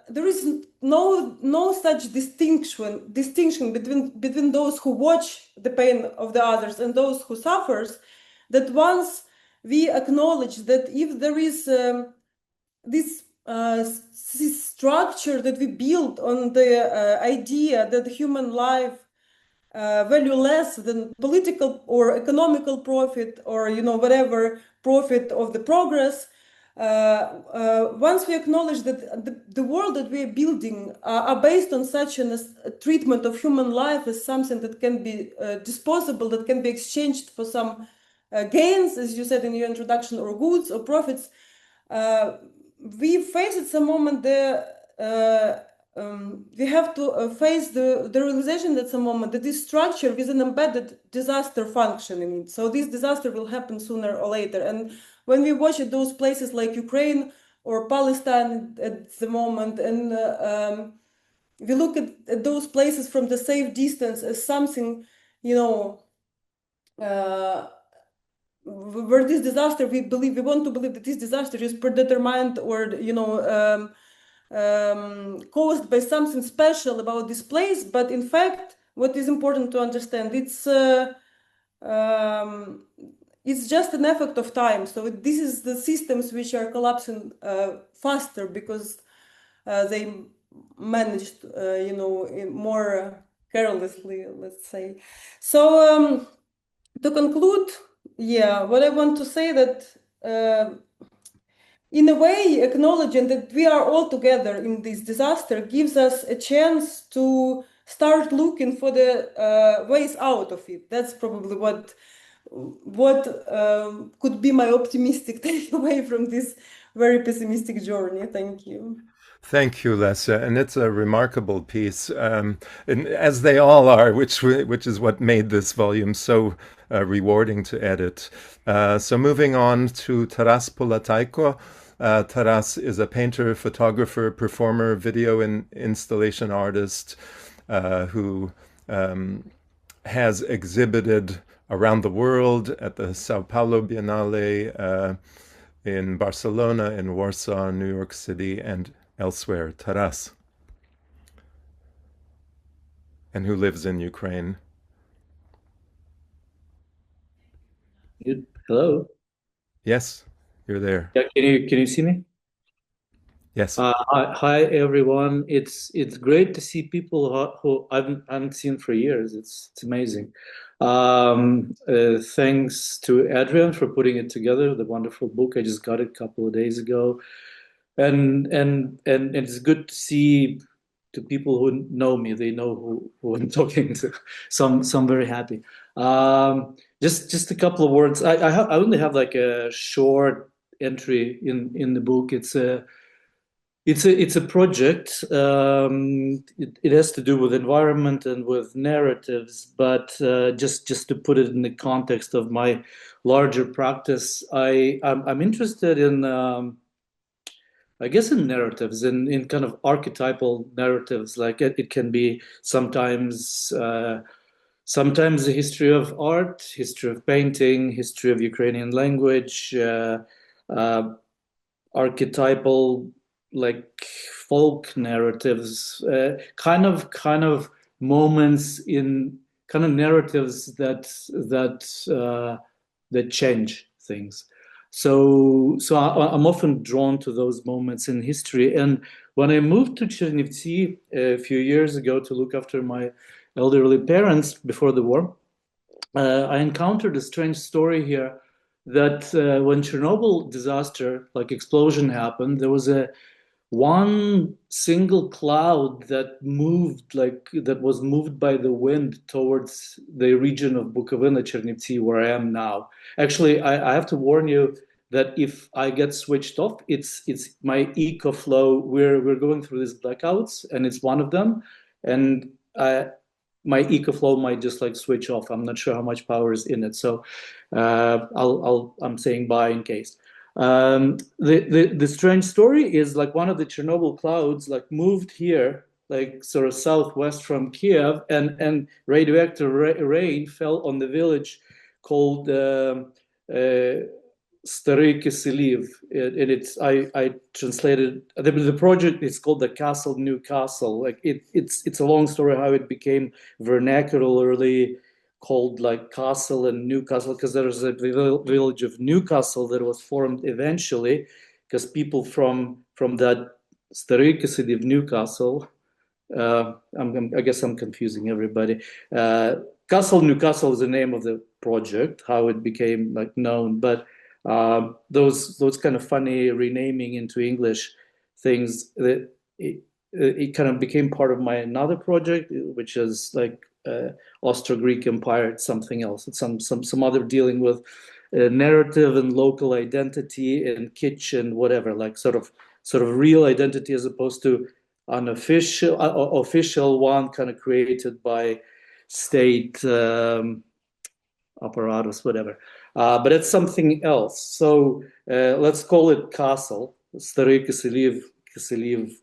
there is no such distinction between those who watch the pain of the others and those who suffers, that once we acknowledge that if there is this structure that we build on the idea that the human life value less than political or economical profit, or whatever profit of the progress, once we acknowledge that the world that we are building are based on such a treatment of human life as something that can be disposable, that can be exchanged for some gains, as you said in your introduction, or goods or profits, we face at some moment the we have to face the realization at some moment that this structure with an embedded disaster function in it. So this disaster will happen sooner or later. And when we watch at those places like Ukraine or Palestine at the moment, and we look at those places from the safe distance as something, where this disaster, we want to believe that this disaster is predetermined or, caused by something special about this place. But in fact, what is important to understand, it's just an effect of time. So this is the systems which are collapsing faster because they managed, more carelessly, let's say. So to conclude, what I want to say that in a way, acknowledging that we are all together in this disaster gives us a chance to start looking for the ways out of it. That's probably what could be my optimistic takeaway from this very pessimistic journey. Thank you. Thank you, Lesia, and it's a remarkable piece, and as they all are, which is what made this volume so rewarding to edit. So moving on to Taras Polataiko. Taras is a painter, photographer, performer, video and installation artist who has exhibited around the world at the Sao Paulo Biennale, in Barcelona, in Warsaw, New York City, and elsewhere. Taras. And who lives in Ukraine. Hello? Yes, you're there. Yeah, can you see me? Yes. Hi everyone. It's great to see people who I haven't seen for years. It's amazing. Thanks to Adrian for putting it together. The wonderful book. I just got it a couple of days ago, and it's good to see to people who know me. They know who I'm talking to. So I'm very happy. Just a couple of words. I only have like a short entry in the book. It's a project. It has to do with environment and with narratives, but just to put it in the context of my larger practice, I'm interested in I guess in narratives, in kind of archetypal narratives. Like it can be sometimes the history of art, history of painting, history of Ukrainian language, archetypal like folk narratives, kind of moments in kind of narratives that change things. So I'm often drawn to those moments in history. And when I moved to Chernivtsi a few years ago to look after my elderly parents before the war, I encountered a strange story here that when Chernobyl disaster, like explosion happened, there was one single cloud that was moved by the wind towards the region of Bukovina, Chernivtsi, where I am now. Actually, I have to warn you that if I get switched off, it's my EcoFlow. We're going through these blackouts, and it's one of them, and my EcoFlow might just like switch off. I'm not sure how much power is in it, so I'm saying bye in case. The strange story is like one of the Chernobyl clouds like moved here, like sort of southwest from Kiev, and radioactive rain fell on the village called Stary Kiseliv. And I translated the project. It's called the Castle New Castle. Like it's a long story how it became vernacularly called like Castle and Newcastle, because there was a village of Newcastle that was formed eventually because people from that Stary Kiseliv Newcastle. I guess I'm confusing everybody. Castle Newcastle is the name of the project, how it became like known, but those kind of funny renaming into English things, that it kind of became part of my another project, which is like Austro-Greek Empire. It's something else. It's some other dealing with narrative and local identity and kitsch and whatever, like sort of real identity as opposed to unofficial, official one kind of created by state apparatus, whatever. But it's something else. So let's call it castle. Stary Kiselev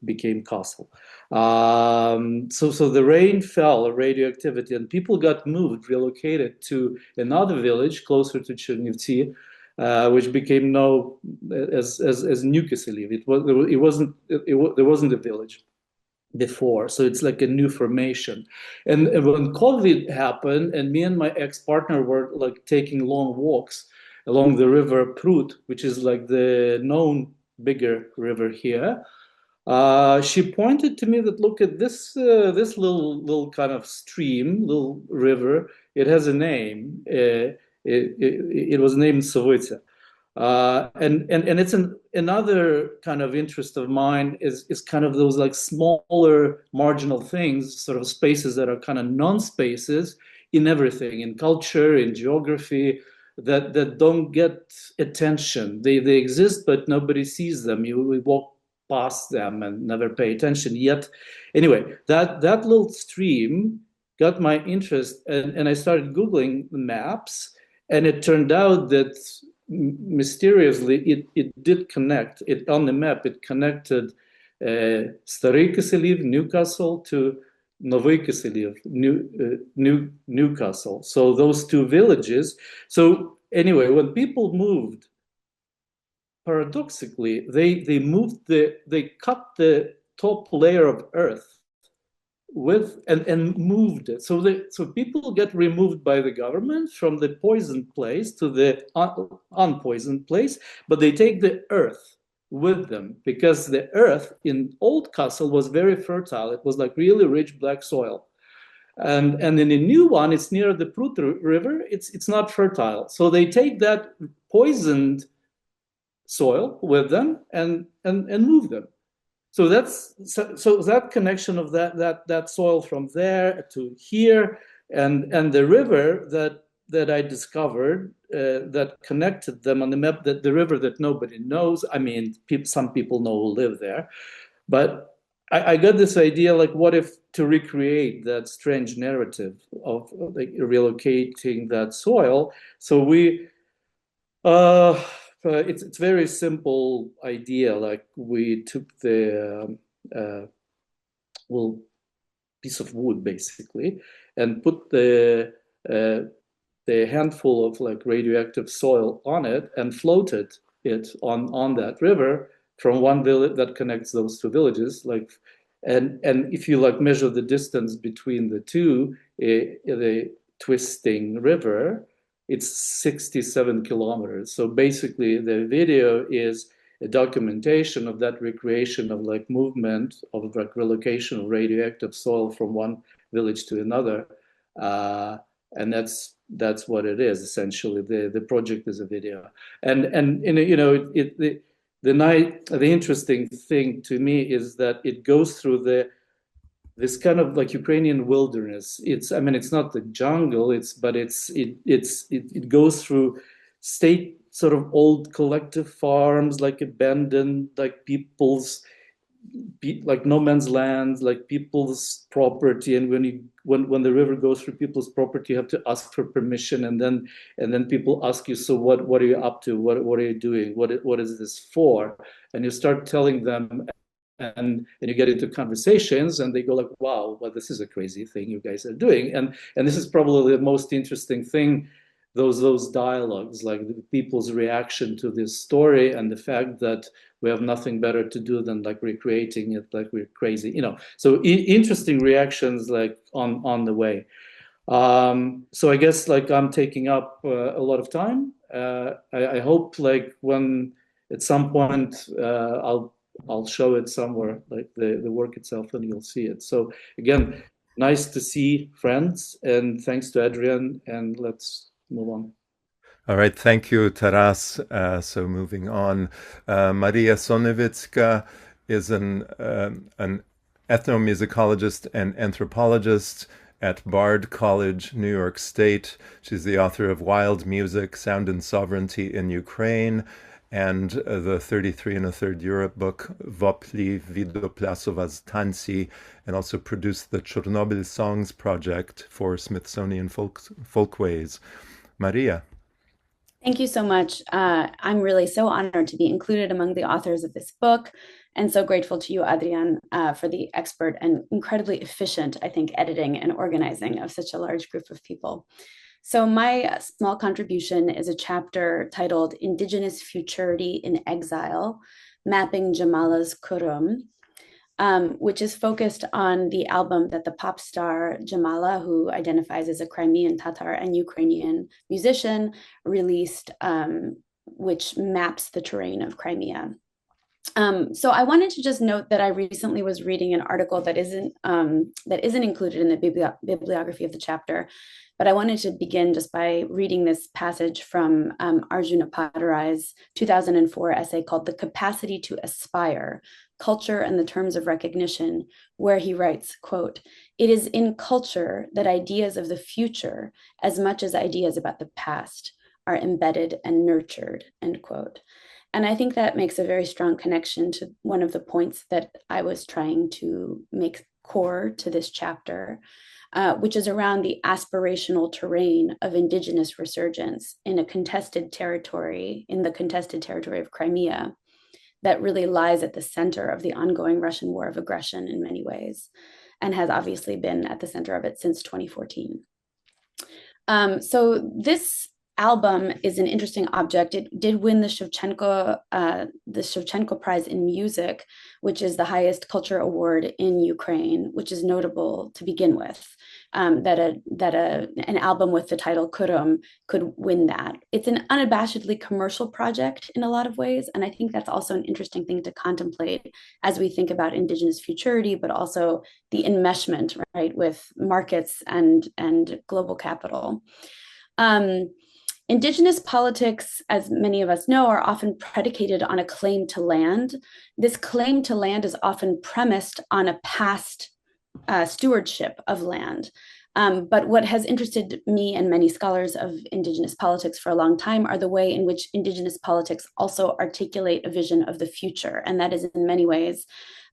became castle. So the rain fell, radioactivity, and people got moved, relocated to another village closer to Chernivtsi, which became known as New Kiselev. There wasn't a village before, so it's like a new formation. And when COVID happened, and me and my ex-partner were like taking long walks along the river Prut, which is like the known bigger river here, she pointed to me that, look at this this little kind of stream, little river. It has a name. It was named Sovytsia. And it's another kind of interest of mine is kind of those like smaller marginal things, sort of spaces that are kind of non-spaces in everything, in culture, in geography, that don't get attention. They exist, but nobody sees them. We walk past them and never pay attention. Yet, anyway, that little stream got my interest, and I started Googling maps, and it turned out that mysteriously it did connect. It on the map it connected Stary Kiselev, Newcastle, to Novy Kiselev, Newcastle. So those two villages. So anyway, when people moved, paradoxically, they cut the top layer of earth with and moved it. So people get removed by the government from the poisoned place to the unpoisoned place, but they take the earth with them, because the earth in Old Castle was very fertile. It was like really rich black soil. And in the new one, it's near the Prut River. It's not fertile. So they take that poisoned soil with them and move them. So that connection of that soil from there to here, and the river that I discovered that connected them on the map, that the river that nobody knows. I mean, some people know who live there, but I got this idea, like, what if to recreate that strange narrative of like relocating that soil? So we. It's very simple idea. Like, we took the piece of wood basically, and put the handful of like radioactive soil on it, and floated it on that river from one village that connects those two villages. Like, and if you like measure the distance between the two, the twisting river, it's 67 kilometers. So basically the video is a documentation of that recreation of like movement of like relocation of radioactive soil from one village to another. And that's what it is essentially. The project is a video. And you know, the interesting thing to me is that it goes through this kind of like Ukrainian wilderness. It's not the jungle, but it goes through state sort of old collective farms, like abandoned, like people's, like no man's land, like people's property. And when the river goes through people's property, you have to ask for permission, and then people ask you, so what are you up to? What are you doing? What is this for? And you start telling them. And you get into conversations, and they go like, wow, well, this is a crazy thing you guys are doing. And this is probably the most interesting thing, those dialogues, like the people's reaction to this story, and the fact that we have nothing better to do than like recreating it, like we're crazy, you know. So interesting reactions like on the way. So I guess like I'm taking up a lot of time. I hope like when at some point I'll show it somewhere, like the work itself, and you'll see it. So again, nice to see friends, and thanks to Adrian, and let's move on. All right, thank you, Taras. So moving on, Maria Sonevytska is an ethnomusicologist and anthropologist at Bard College, New York State. She's the author of Wild Music, Sound and Sovereignty in Ukraine, and the 33 and a Third Europe book, Vopli Vidoplasovas Tansi, and also produced the Chernobyl Songs Project for Smithsonian Folkways. Maria. Thank you so much. I'm really so honored to be included among the authors of this book, and so grateful to you, Adrian, for the expert and incredibly efficient, I think, editing and organizing of such a large group of people. So my small contribution is a chapter titled Indigenous Futurity in Exile, Mapping Jamala's Kurum, which is focused on the album that the pop star Jamala, who identifies as a Crimean Tatar and Ukrainian musician, released, which maps the terrain of Crimea. So I wanted to just note that I recently was reading an article that isn't included in the bibliography of the chapter, but I wanted to begin just by reading this passage from Arjuna Padarai's 2004 essay called "The Capacity to Aspire: Culture and the Terms of Recognition," where he writes, quote, "It is in culture that ideas of the future, as much as ideas about the past, are embedded and nurtured," end quote. And I think that makes a very strong connection to one of the points that I was trying to make core to this chapter, which is around the aspirational terrain of indigenous resurgence in the contested territory of Crimea that really lies at the center of the ongoing Russian war of aggression in many ways, and has obviously been at the center of it since 2014. So this album is an interesting object. It did win the Shevchenko Prize in Music, which is the highest culture award in Ukraine, which is notable to begin with, that an album with the title Kurum could win that. It's an unabashedly commercial project in a lot of ways, and I think that's also an interesting thing to contemplate as we think about indigenous futurity, but also the enmeshment, right, with markets and global capital. Indigenous politics, as many of us know, are often predicated on a claim to land. This claim to land is often premised on a past stewardship of land. But what has interested me and many scholars of indigenous politics for a long time are the way in which indigenous politics also articulate a vision of the future. And that is in many ways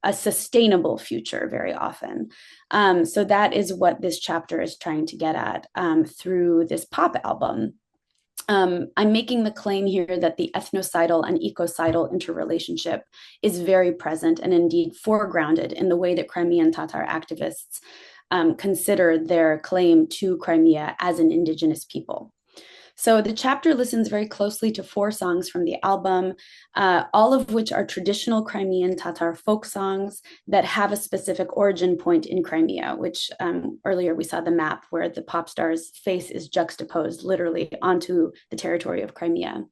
a sustainable future very often. So that is what this chapter is trying to get at through this pop album. I'm making the claim here that the ethnocidal and ecocidal interrelationship is very present and indeed foregrounded in the way that Crimean Tatar activists consider their claim to Crimea as an indigenous people. So the chapter listens very closely to 4 songs from the album, all of which are traditional Crimean Tatar folk songs that have a specific origin point in Crimea, which earlier we saw the map where the pop star's face is juxtaposed literally onto the territory of Crimea.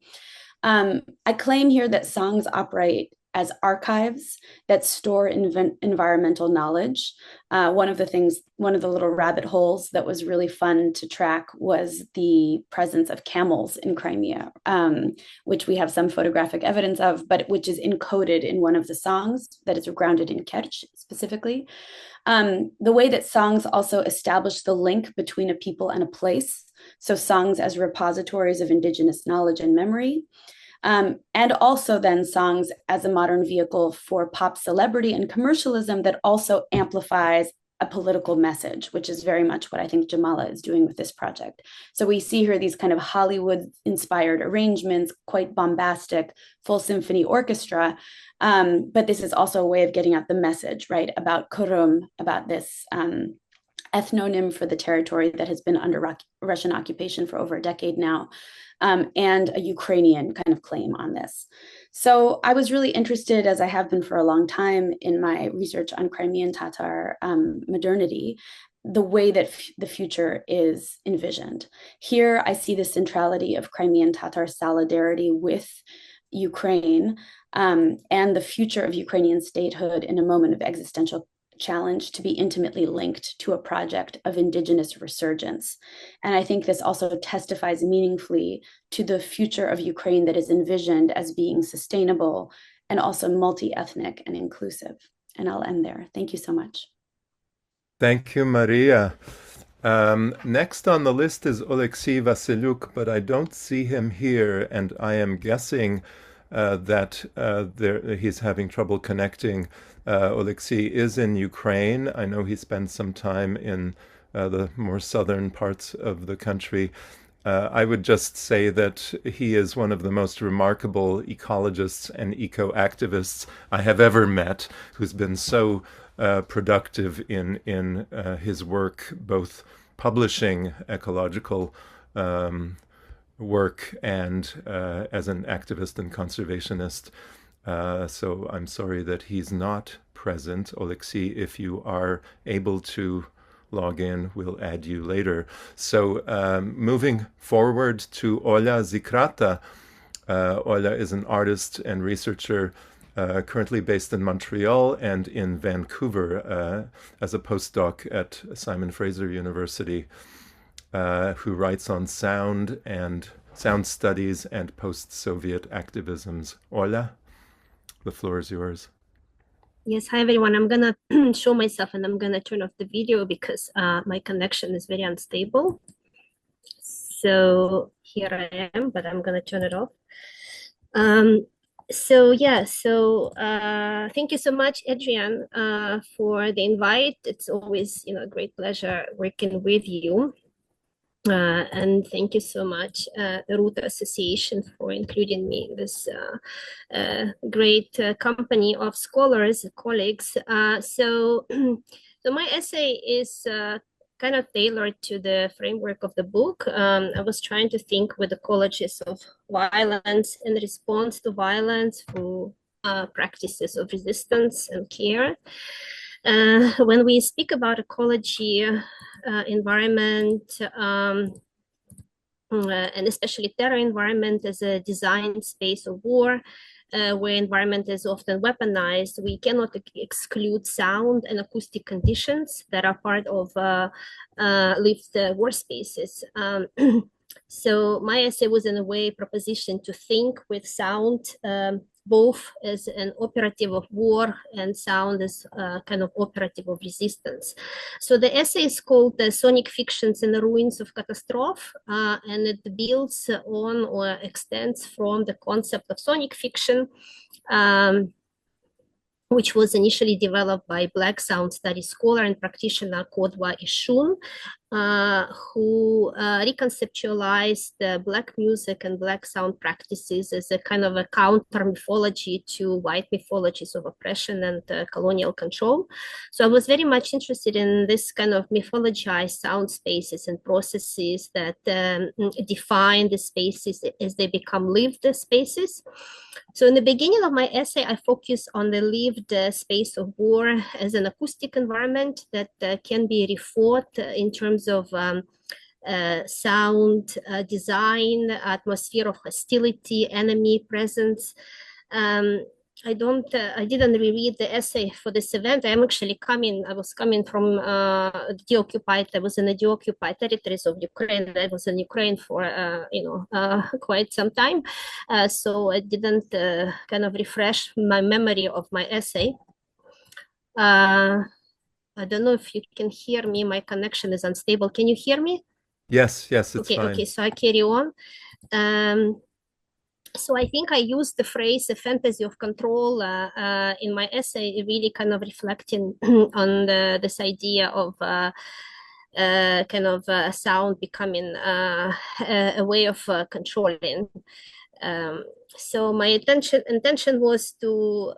I claim here that songs operate as archives that store environmental knowledge. One of the little rabbit holes that was really fun to track was the presence of camels in Crimea, which we have some photographic evidence of, but which is encoded in one of the songs that is grounded in Kerch specifically. The way that songs also establish the link between a people and a place. So songs as repositories of indigenous knowledge and memory. And also then songs as a modern vehicle for pop celebrity and commercialism that also amplifies a political message, which is very much what I think Jamala is doing with this project. So we see here these kind of Hollywood-inspired arrangements, quite bombastic, full symphony orchestra, but this is also a way of getting at the message, right, about Kurum, about this ethnonym for the territory that has been under Russian occupation for over a decade now. And a Ukrainian kind of claim on this. So I was really interested, as I have been for a long time in my research on Crimean Tatar modernity, the way that the future is envisioned. Here I see the centrality of Crimean Tatar solidarity with Ukraine and the future of Ukrainian statehood in a moment of existential challenge to be intimately linked to a project of indigenous resurgence. And I think this also testifies meaningfully to the future of Ukraine that is envisioned as being sustainable and also multi-ethnic and inclusive. And I'll end there. Thank you so much. Thank you, Maria. Next on the list is Oleksiy Vasyliuk, but I don't see him here, and I am guessing that he's having trouble connecting. Oleksiy is in Ukraine. I know he spent some time in the more southern parts of the country. I would just say that he is one of the most remarkable ecologists and eco-activists I have ever met, who's been so productive in his work, both publishing ecological work and as an activist and conservationist. So I'm sorry that he's not present. Oleksiy, if you are able to log in, we'll add you later. So moving forward to Olya Zikrata. Olya is an artist and researcher currently based in Montreal and in Vancouver as a postdoc at Simon Fraser University, who writes on sound and sound studies and post-Soviet activisms. Olya, the floor is yours. Yes, hi everyone. I'm gonna show myself and I'm gonna turn off the video because my connection is very unstable. So here I am, but I'm gonna turn it off. Thank you so much, Adrian, for the invite. It's always, a great pleasure working with you. And thank you so much, the Root Association, for including me in this great company of scholars, colleagues. So my essay is kind of tailored to the framework of the book. I was trying to think with ecologies of violence and response to violence through practices of resistance and care. When we speak about ecology, environment, and especially terra environment as a designed space of war, where environment is often weaponized, we cannot exclude sound and acoustic conditions that are part of lived war spaces. So my essay was in a way proposition to think with sound, both as an operative of war and sound as kind of operative of resistance. So the essay is called The Sonic Fictions in the Ruins of Catastrophe, and it builds on or extends from the concept of sonic fiction, which was initially developed by Black sound study scholar and practitioner Kodwa Ishun, who reconceptualized Black music and Black sound practices as a kind of a counter mythology to white mythologies of oppression and colonial control. So I was very much interested in this kind of mythologized sound spaces and processes that define the spaces as they become lived spaces. So in the beginning of my essay, I focus on the lived space of war as an acoustic environment that can be rethought in terms of sound, design, atmosphere of hostility, enemy presence. I didn't reread the essay for this event. I was coming from I was in the deoccupied territories of Ukraine. I was in Ukraine for, quite some time. So I didn't kind of refresh my memory of my essay. I don't know if you can hear me. My connection is unstable. Can you hear me? Yes, it's fine. Okay, so I carry on. So I think I used the phrase "a fantasy of control" in my essay, really kind of reflecting on this idea of sound becoming a way of controlling. So my intention was to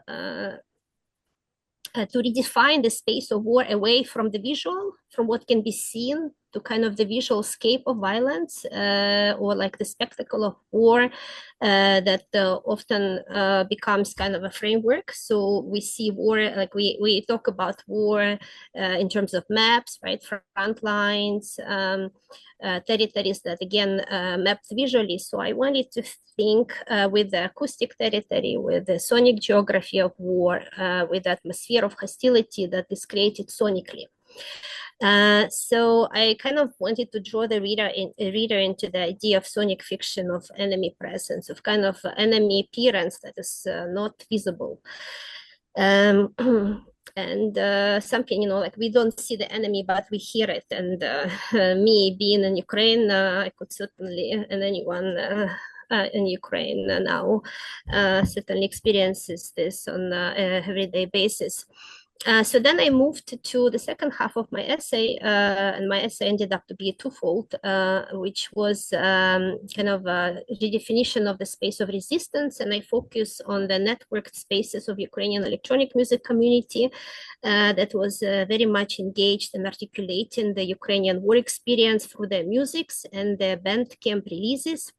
redefine the space of war away from the visual, from what can be seen, to kind of the visual scape of violence, or like the spectacle of war that often becomes kind of a framework. So we see war, like we talk about war in terms of maps, right? Front lines, territories that again mapped visually. So I wanted to think with the acoustic territory, with the sonic geography of war, with the atmosphere of hostility that is created sonically. So I kind of wanted to draw the reader into the idea of sonic fiction, of enemy presence, of kind of enemy appearance that is not visible. And something, like we don't see the enemy, but we hear it. And me being in Ukraine, I could certainly, and anyone in Ukraine now certainly experiences this on an everyday basis. So then I moved to the second half of my essay, and my essay ended up to be twofold, which was kind of a redefinition of the space of resistance, and I focus on the networked spaces of Ukrainian electronic music community that was very much engaged in articulating the Ukrainian war experience through their musics and the Bandcamp releases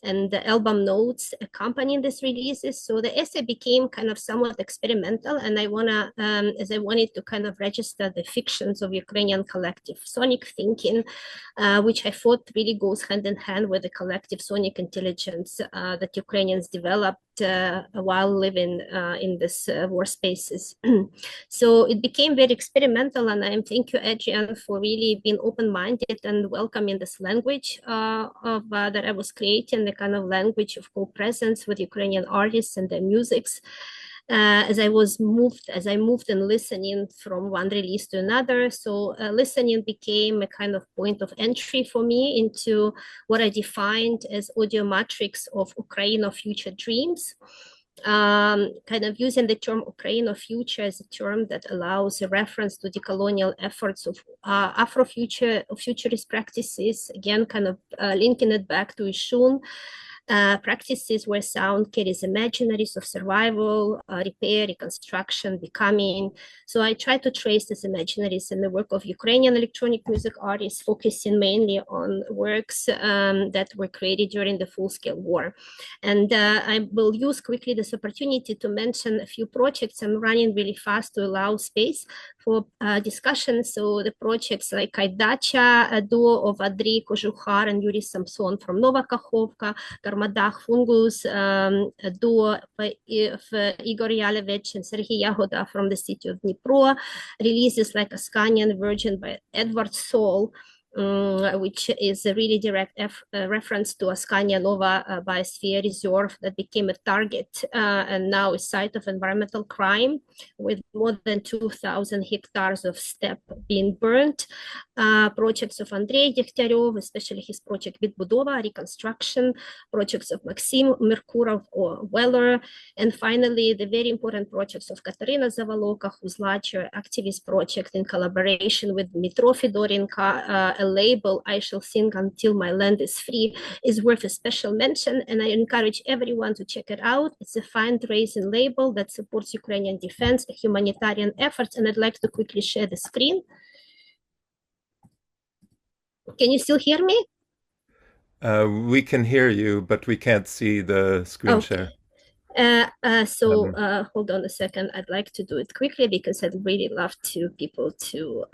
and the album notes accompanying these releases. So the essay became kind of somewhat experimental, and I wanted to kind of register the fictions of Ukrainian collective sonic thinking, which I thought really goes hand in hand with the collective sonic intelligence that Ukrainians developed while living in this war spaces. So it became very experimental, and I thank you, Adrian, for really being open-minded and welcoming this language that I was creating, the kind of language of co-presence with Ukrainian artists and their musics. As I moved and listening from one release to another. So listening became a kind of point of entry for me into what I defined as audio matrix of Ukraine future dreams. Kind of using the term Ukraine future as a term that allows a reference to decolonial efforts of Afrofuturist practices, again, kind of linking it back to Ishun. Practices where sound carries imaginaries of survival, repair, reconstruction, becoming. So I try to trace these imaginaries in the work of Ukrainian electronic music artists, focusing mainly on works that were created during the full-scale war. And I will use quickly this opportunity to mention a few projects. I'm running really fast to allow space for discussion. So the projects like Kaidacha, a duo of Andrei Kožuchar and Yuri Samson from Nova Kakhovka, Garmadach Fungus, a duo of Igor Yalevich and Sergei Yagoda from the city of Dnipro, releases like Askanian Virgin by Edward Saul, which is a really direct reference to Askania Nova Biosphere Reserve that became a target and now a site of environmental crime with more than 2,000 hectares of steppe being burnt. Projects of Andrei Degtyaryov, especially his project Habitable, Reconstruction, projects of Maxim Merkurov or Weller, and finally the very important projects of Kateryna Zavaloka, whose larger activist project in collaboration with Dmitro Fedorenko, a label I Shall Sing Until My Land is Free, is worth a special mention, and I encourage everyone to check it out. It's a fundraising label that supports Ukrainian defense, humanitarian efforts, and I'd like to quickly share the screen. Can you still hear me? We can hear you, but we can't see the screen share. Hold on a second. I'd like to do it quickly because I'd really love people to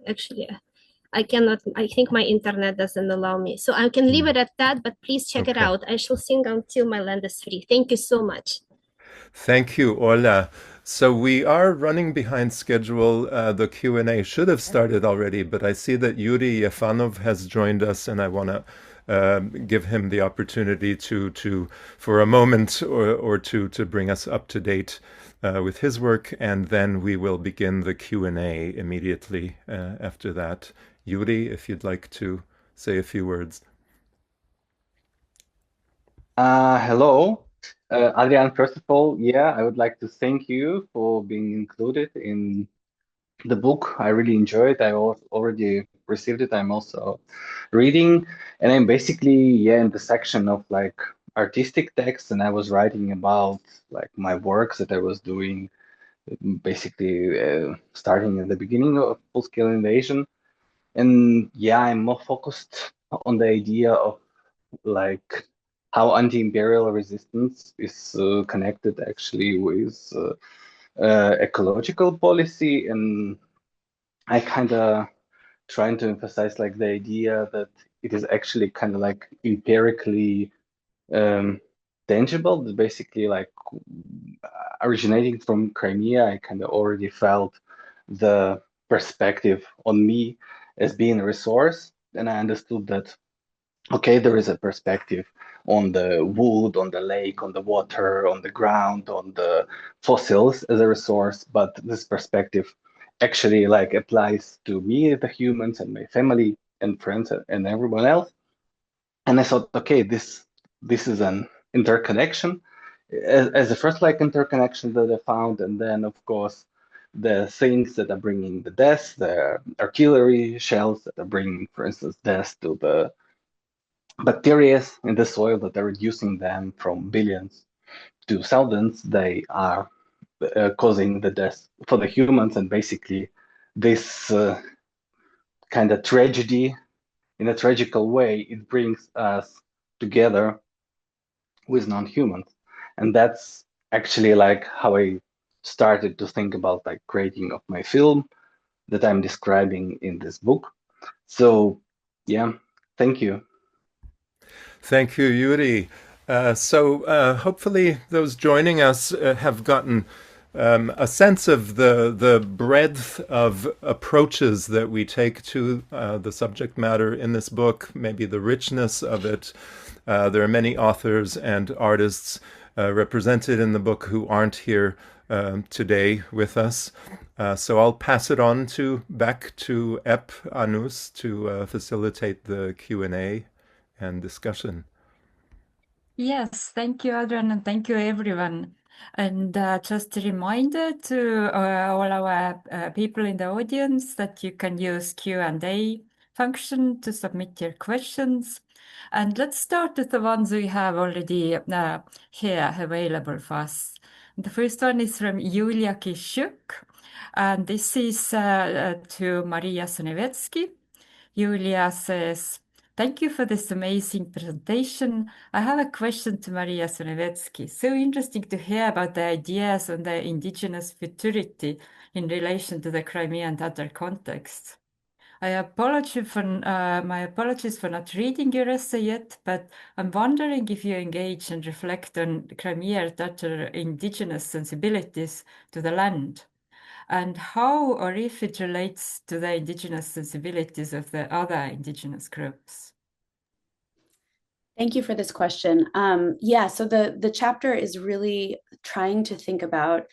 actually, I cannot, I think my internet doesn't allow me. So I can leave it at that, but please check it out. I shall sing until my land is free. Thank you so much. Thank you, Olya. So we are running behind schedule. The Q&A should have started already, but I see that Yuri Yefanov has joined us, and I want to give him the opportunity to for a moment or two, to bring us up to date with his work, and then we will begin the Q&A immediately after that. Yuri, if you'd like to say a few words. Hello. Adrian, first of all, I would like to thank you for being included in the book. I really enjoyed it. I already received it. I'm also reading, and I'm basically in the section of like artistic text, and I was writing about like my works that I was doing, basically starting at the beginning of full-scale invasion. And I'm more focused on the idea of like how anti-imperial resistance is connected actually with ecological policy, and I kind of trying to emphasize like the idea that it is actually kind of like empirically tangible. That basically, like originating from Crimea, I kind of already felt the perspective on me as being a resource, and I understood that okay, there is a perspective on the wood, on the lake, on the water, on the ground, on the fossils as a resource, but this perspective actually like applies to me, the humans, and my family and friends and everyone else. And I thought, okay, this is an interconnection as the first like interconnection that I found, and then of course the things that are bringing the death, the artillery shells that are bringing, for instance, death to the bacteria in the soil that are reducing them from billions to thousands. They are causing the death for the humans, and basically this kind of tragedy, in a tragical way, it brings us together with non-humans. And that's actually like how I started to think about like creating of my film that I'm describing in this book. So yeah, thank you. Thank you, Yuri. Hopefully those joining us have gotten a sense of the breadth of approaches that we take to the subject matter in this book, maybe the richness of it. There are many authors and artists represented in the book who aren't here today with us. So I'll pass it on back to Epp Annus to facilitate the Q&A and discussion. Yes, thank you, Adrian, and thank you, everyone. And just a reminder to all our people in the audience that you can use Q&A function to submit your questions. And let's start with the ones we have already here available for us. The first one is from Yulia Kishuk, and this is to Maria Sonevytsky. Yulia says, "Thank you for this amazing presentation. I have a question to Maria Sonevytsky. So interesting to hear about the ideas on the indigenous futurity in relation to the Crimean Tatar context. My apologies for not reading your essay yet, but I'm wondering if you engage and reflect on Crimean Tatar indigenous sensibilities to the land, and how or if it relates to the indigenous sensibilities of the other indigenous groups." Thank you for this question. So the chapter is really trying to think about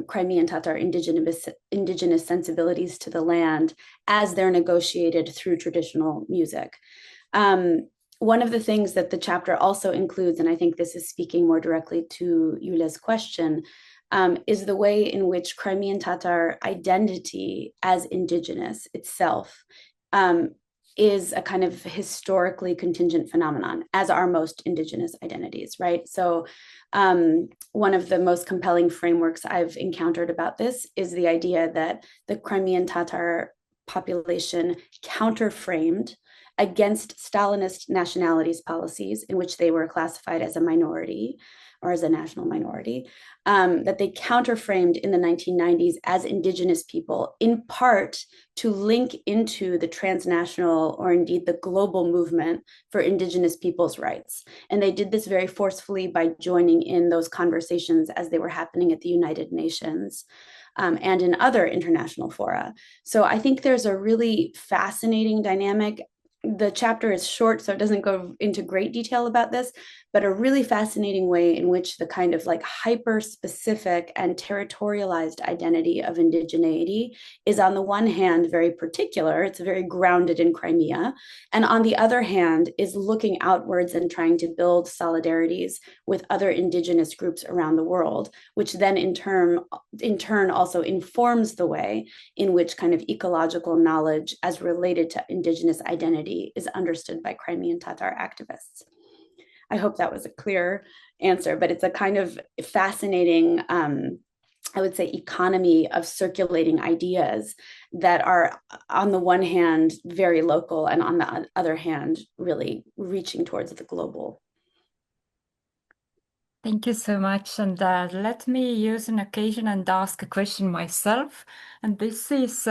Crimean Tatar indigenous sensibilities to the land as they're negotiated through traditional music. One of the things that the chapter also includes, and I think this is speaking more directly to Yulia's question, is the way in which Crimean Tatar identity as indigenous itself is a kind of historically contingent phenomenon, as are most indigenous identities, right? So one of the most compelling frameworks I've encountered about this is the idea that the Crimean Tatar population counterframed against Stalinist nationalities policies in which they were classified as a minority or as a national minority, that they counterframed in the 1990s as indigenous people, in part to link into the transnational or indeed the global movement for indigenous people's rights. And they did this very forcefully by joining in those conversations as they were happening at the United Nations. And in other international fora. So I think there's a really fascinating dynamic. The chapter is short, so it doesn't go into great detail about this, but a really fascinating way in which the kind of like hyper-specific and territorialized identity of indigeneity is on the one hand very particular, it's very grounded in Crimea, and on the other hand is looking outwards and trying to build solidarities with other indigenous groups around the world, which then in turn also informs the way in which kind of ecological knowledge as related to indigenous identity is understood by Crimean Tatar activists. I hope that was a clear answer, but it's a kind of fascinating, I would say, economy of circulating ideas that are, on the one hand, very local, and on the other hand, really reaching towards the global. Thank you so much. And let me use an occasion and ask a question myself. And this is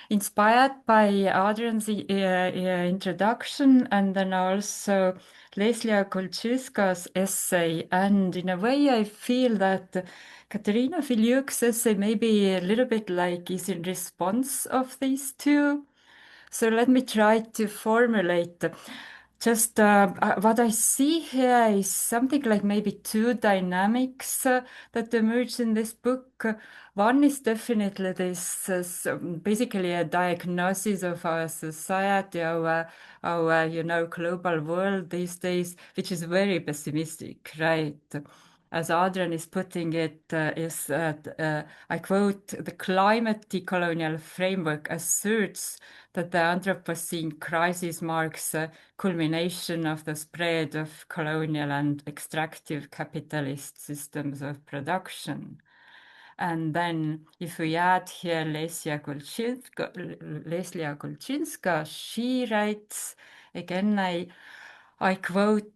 inspired by Adrian's introduction, and then also Lesia Kulchynska's essay. And in a way, I feel that Kateryna Filyuk's essay maybe a little bit like is in response of these two. So let me try to formulate. just what I see here is something like maybe two dynamics that emerge in this book. One is definitely this basically a diagnosis of our society, our global world these days, which is very pessimistic, right? As Adrian is putting it, is that I quote: "The climate decolonial framework asserts that the Anthropocene crisis marks a culmination of the spread of colonial and extractive capitalist systems of production." And then if we add here Lesia Kulchynska, she writes, again, I quote,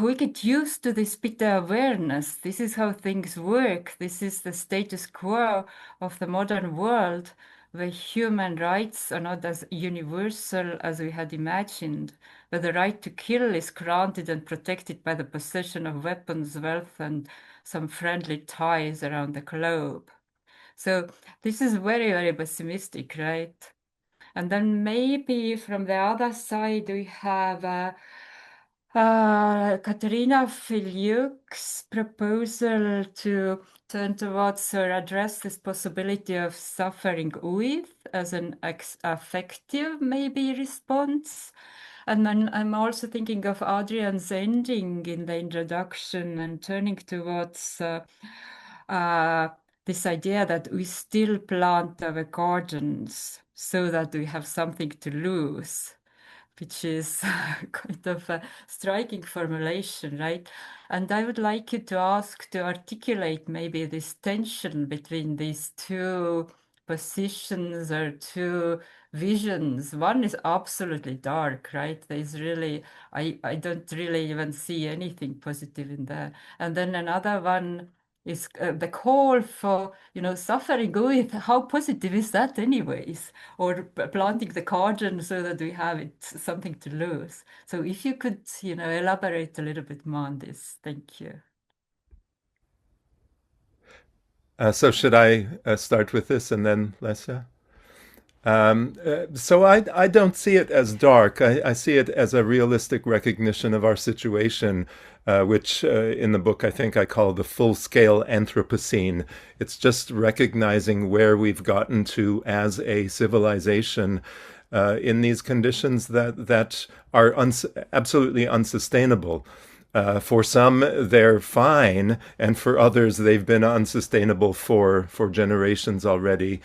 we get used to this bitter awareness. This is how things work. This is the status quo of the modern world, where human rights are not as universal as we had imagined, where the right to kill is granted and protected by the possession of weapons, wealth, and some friendly ties around the globe. So this is very, very pessimistic, right? And then maybe from the other side, we have Kateryna Filyuk's proposal to turn towards or address this possibility of suffering with as an affective maybe response. And then I'm also thinking of Adrian's ending in the introduction and turning towards this idea that we still plant our gardens so that we have something to lose, which is kind of a striking formulation, right? And I would like you to ask to articulate maybe this tension between these two positions or two visions. One is absolutely dark, right? There's really, I don't really even see anything positive in there. And then another one is the call for, suffering with. How positive is that anyways? Or planting the garden so that we have something to lose. So if you could, elaborate a little bit more on this. Thank you. So should I start with this and then Lesia? So I don't see it as dark. I see it as a realistic recognition of our situation, which in the book I think I call the full-scale Anthropocene. It's just recognizing where we've gotten to as a civilization in these conditions that are absolutely unsustainable. For some, they're fine, and for others, they've been unsustainable for generations already.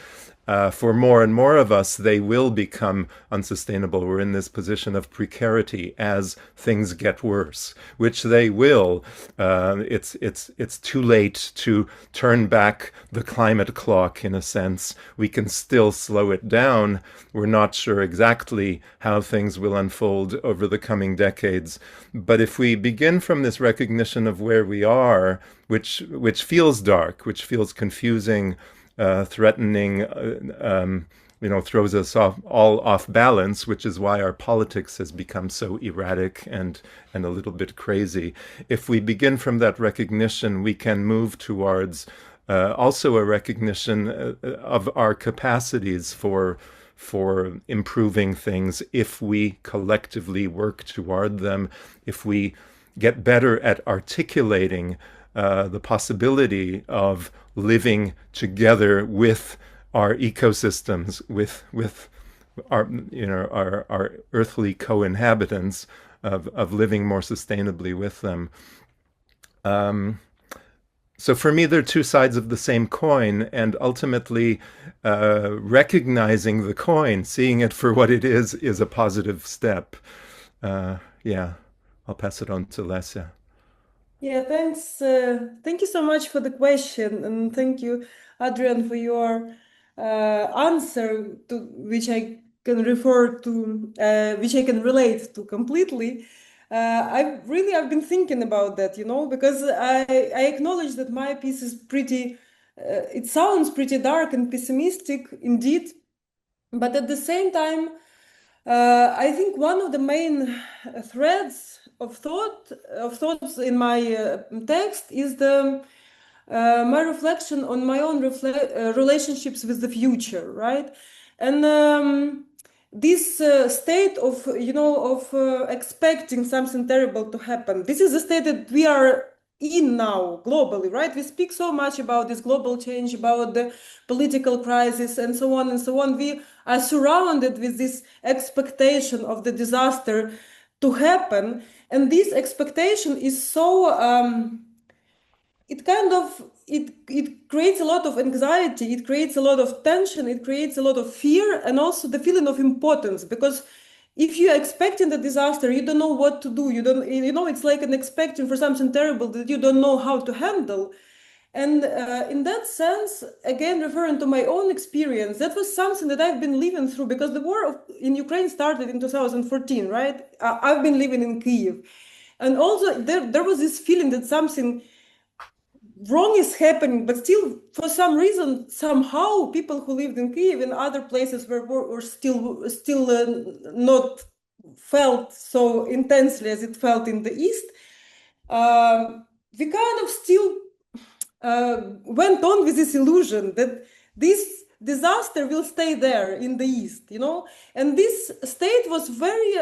For more and more of us, they will become unsustainable. We're in this position of precarity as things get worse, which they will. It's too late to turn back the climate clock, in a sense. We can still slow it down. We're not sure exactly how things will unfold over the coming decades. But if we begin from this recognition of where we are, which feels dark, which feels confusing, threatening, throws us all off balance, which is why our politics has become so erratic and a little bit crazy. If we begin from that recognition, we can move towards also a recognition of our capacities for improving things if we collectively work toward them, if we get better at articulating the possibility of living together with our ecosystems, with our earthly co-inhabitants, of living more sustainably with them. So for me, they're two sides of the same coin, and ultimately recognizing the coin, seeing it for what it is a positive step. I'll pass it on to Lesia. Yeah, thanks. Thank you so much for the question, and thank you, Adrian, for your answer, to which I can refer to, which I can relate to completely. I've been thinking about that, because I acknowledge that my piece is pretty. It sounds pretty dark and pessimistic indeed, but at the same time, I think one of the main threads of thoughts in my text is my reflection on my own relationships with the future, right? And this state of, expecting something terrible to happen. This is the state that we are in now globally, right? We speak so much about this global change, about the political crisis and so on and so on. We are surrounded with this expectation of the disaster to happen. And this expectation is so, it creates a lot of anxiety, it creates a lot of tension, it creates a lot of fear, and also the feeling of impotence, because if you're expecting the disaster, you don't know what to do. You don't, it's like an expecting for something terrible that you don't know how to handle. And in that sense, again, referring to my own experience, that was something that I've been living through, because the war in Ukraine started in 2014, right? I've been living in Kyiv. And also there was this feeling that something wrong is happening, but still, for some reason, somehow people who lived in Kyiv and other places were still not felt so intensely as it felt in the East. We kind of still went on with this illusion that this disaster will stay there in the East, and this state was very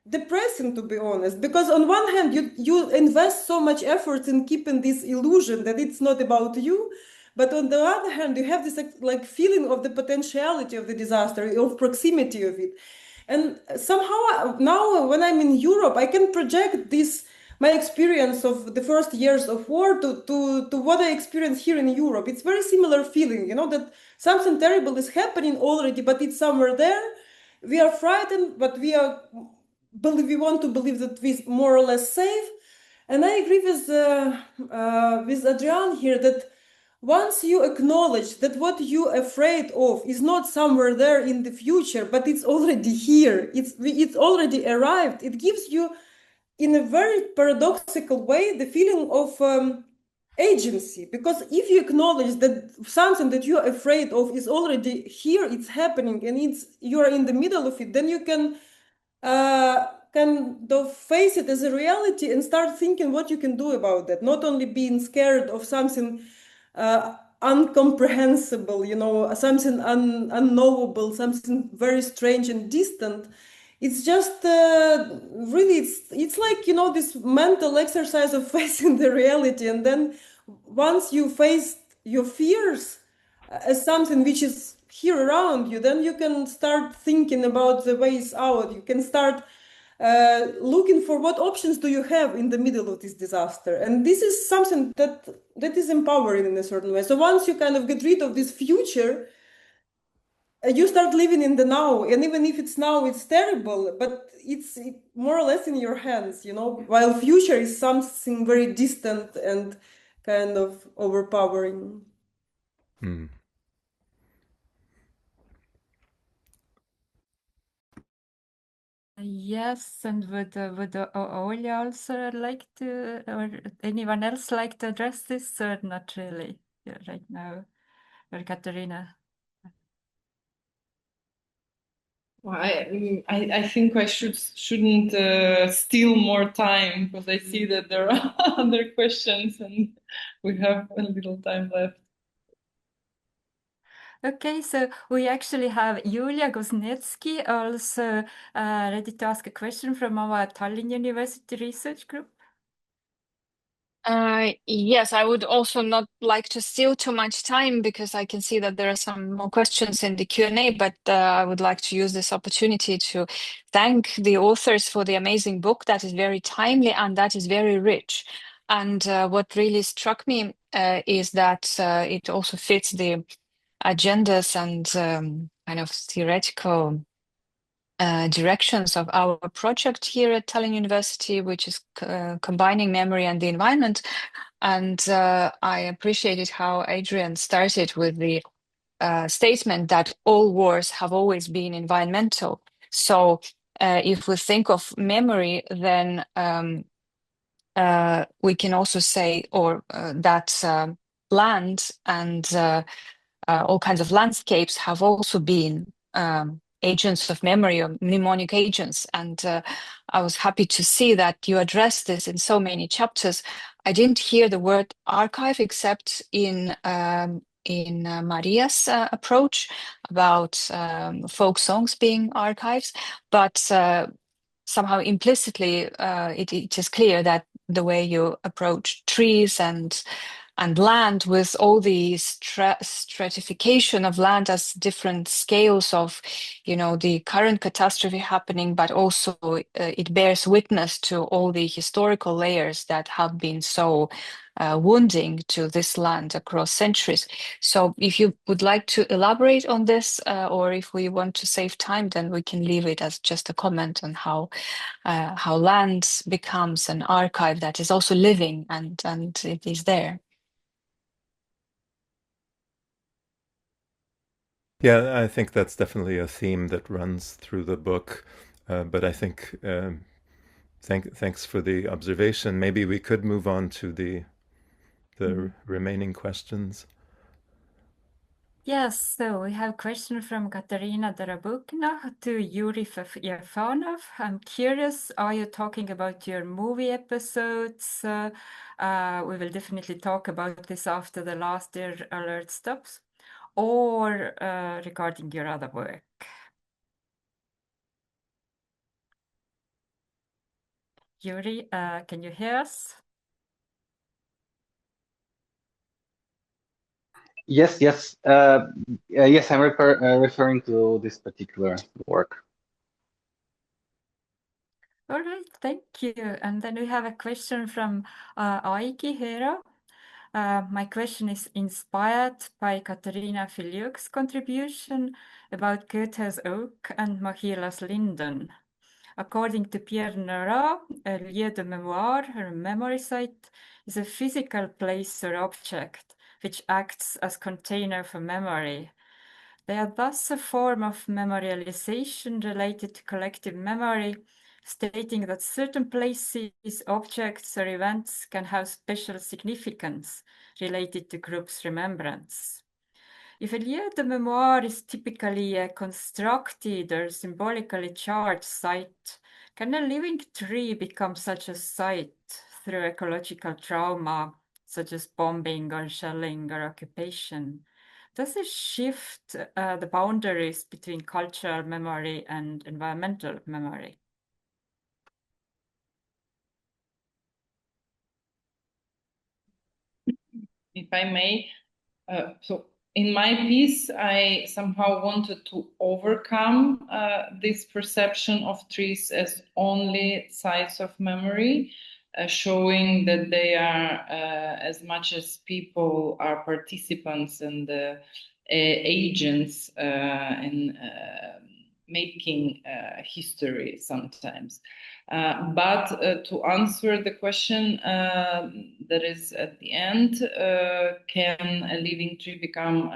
depressing, to be honest, because on one hand you invest so much effort in keeping this illusion that it's not about you, but on the other hand you have this like feeling of the potentiality of the disaster, of proximity of it. And somehow now when I'm in Europe, I can project this, my experience of the first years of war to what I experienced here in Europe. It's very similar feeling, that something terrible is happening already, but it's somewhere there. We are frightened, but we want to believe that we're more or less safe. And I agree with Adrian here that once you acknowledge that what you're afraid of is not somewhere there in the future, but it's already here, it's already arrived, it gives you, in a very paradoxical way, the feeling of agency. Because if you acknowledge that something that you're afraid of is already here, it's happening, and you're in the middle of it, then you can kind of face it as a reality and start thinking what you can do about that. Not only being scared of something incomprehensible, something unknowable, something very strange and distant. It's just really, it's like, this mental exercise of facing the reality. And then once you face your fears as something which is here around you, then you can start thinking about the ways out. You can start looking for what options do you have in the middle of this disaster. And this is something that is empowering in a certain way. So once you kind of get rid of this future, you start living in the now. And even if it's now, it's terrible, but it's more or less in your hands, while future is something very distant and kind of overpowering. Yes, and would Olya also like to, or anyone else like to address this, or not really right now? Or Kateryna? Well, I think I shouldn't steal more time, because I see that there are other questions and we have a little time left. Okay, so we actually have Yulia Goznetsky also ready to ask a question from our Tallinn University Research Group. Yes, I would also not like to steal too much time, because I can see that there are some more questions in the Q&A, but I would like to use this opportunity to thank the authors for the amazing book that is very timely and that is very rich. And what really struck me is that it also fits the agendas and kind of theoretical directions of our project here at Tallinn University, which is combining memory and the environment. And I appreciated how Adrian started with the statement that all wars have always been environmental. So if we think of memory, then we can also say that land and all kinds of landscapes have also been agents of memory, or mnemonic agents. And I was happy to see that you addressed this in so many chapters. I didn't hear the word archive except in in Maria's approach about folk songs being archives, but somehow implicitly it is clear that the way you approach trees and land, with all the stratification of land as different scales of, the current catastrophe happening, but also it bears witness to all the historical layers that have been so wounding to this land across centuries. So if you would like to elaborate on this, or if we want to save time, then we can leave it as just a comment on how land becomes an archive that is also living and it is there. Yeah, I think that's definitely a theme that runs through the book. But I think thanks for the observation. Maybe we could move on to the remaining questions. Yes, so we have a question from Kateryna Darabukina to Yuri Yefanov. I'm curious, are you talking about your movie episodes? We will definitely talk about this after the last year alert stops, or regarding your other work. Yuri, can you hear us? Yes, yes. Yes, I'm referring to this particular work. All right, thank you. And then we have a question from Aiki Hero. My question is inspired by Kateryna Filyuk's contribution about Goethe's oak and Mohila's linden. According to Pierre Nora, a lieu de mémoire, or memory site, is a physical place or object which acts as container for memory. They are thus a form of memorialization related to collective memory, stating that certain places, objects, or events can have special significance related to groups' remembrance. If a lieu de mémoire is typically a constructed or symbolically charged site, can a living tree become such a site through ecological trauma, such as bombing or shelling or occupation? Does it shift the boundaries between cultural memory and environmental memory? If I may, so in my piece, I somehow wanted to overcome this perception of trees as only sites of memory, showing that they are, as much as people are participants and agents in making history sometimes. But to answer the question that is at the end, can a living tree become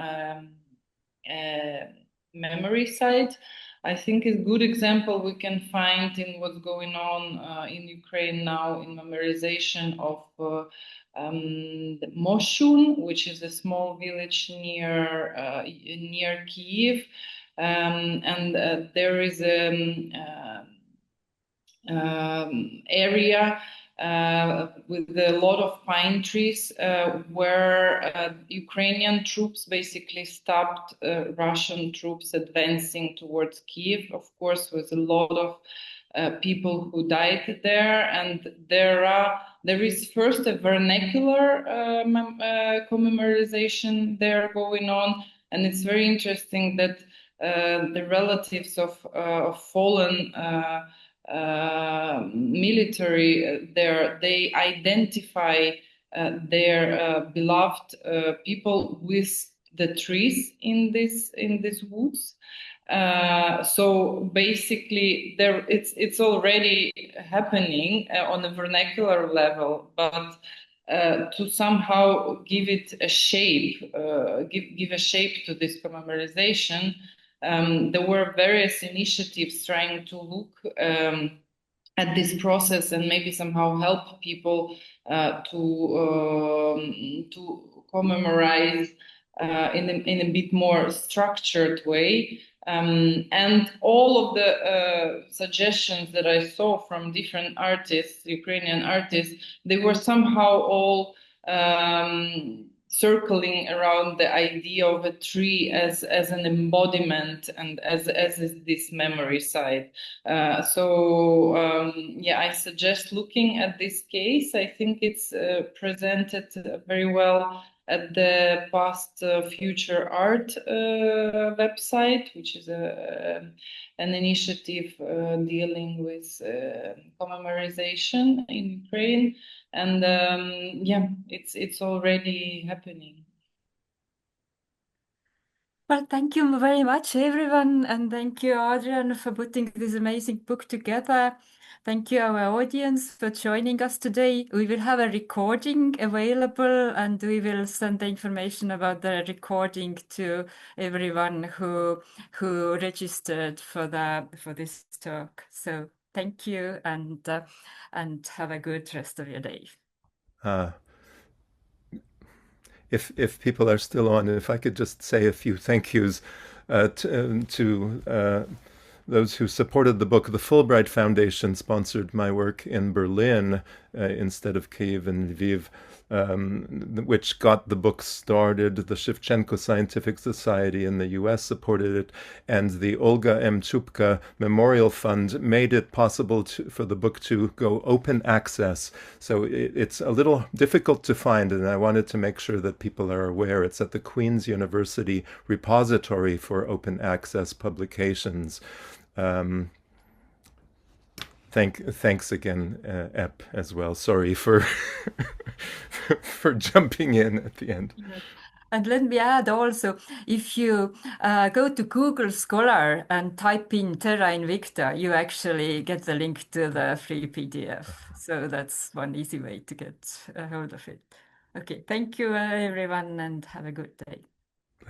a memory site? I think a good example we can find in what's going on in Ukraine now in memorization of Moshun, which is a small village near Kiev, and there is a area with a lot of pine trees where Ukrainian troops basically stopped Russian troops advancing towards Kiev, of course, with a lot of people who died there. And there is first a vernacular commemorization there going on. And it's very interesting that the relatives of fallen military there, they identify their beloved people with the trees in these woods. So basically, it's already happening on a vernacular level, but to somehow give it a shape, give a shape to this commemorization. There were various initiatives trying to look at this process and maybe somehow help people to commemorate in a bit more structured way. And all of the suggestions that I saw from different artists, Ukrainian artists, they were somehow all circling around the idea of a tree as an embodiment and as this memory site. Yeah, I suggest looking at this case. I think it's presented very well at the Past Future Art website, which is an initiative dealing with commemorization in Ukraine. And yeah, it's already happening. Well, thank you very much, everyone, and thank you, Adrian, for putting this amazing book together. Thank you, our audience, for joining us today. We will have a recording available, and we will send the information about the recording to everyone who registered for this talk. So thank you, and have a good rest of your day. If people are still on, if I could just say a few thank yous to those who supported the book. The Fulbright Foundation sponsored my work in Berlin instead of Kyiv and Lviv, which got the book started. The Shevchenko Scientific Society in the US supported it, and the Olga M. Chupka Memorial Fund made it possible for the book to go open access. So it's a little difficult to find, and I wanted to make sure that people are aware. It's at the Queen's University Repository for Open Access Publications. Thanks again, Epp, as well. Sorry for for jumping in at the end. And let me add also, if you go to Google Scholar and type in Terra Invicta, you actually get the link to the free PDF. So that's one easy way to get a hold of it. Okay, thank you, everyone, and have a good day.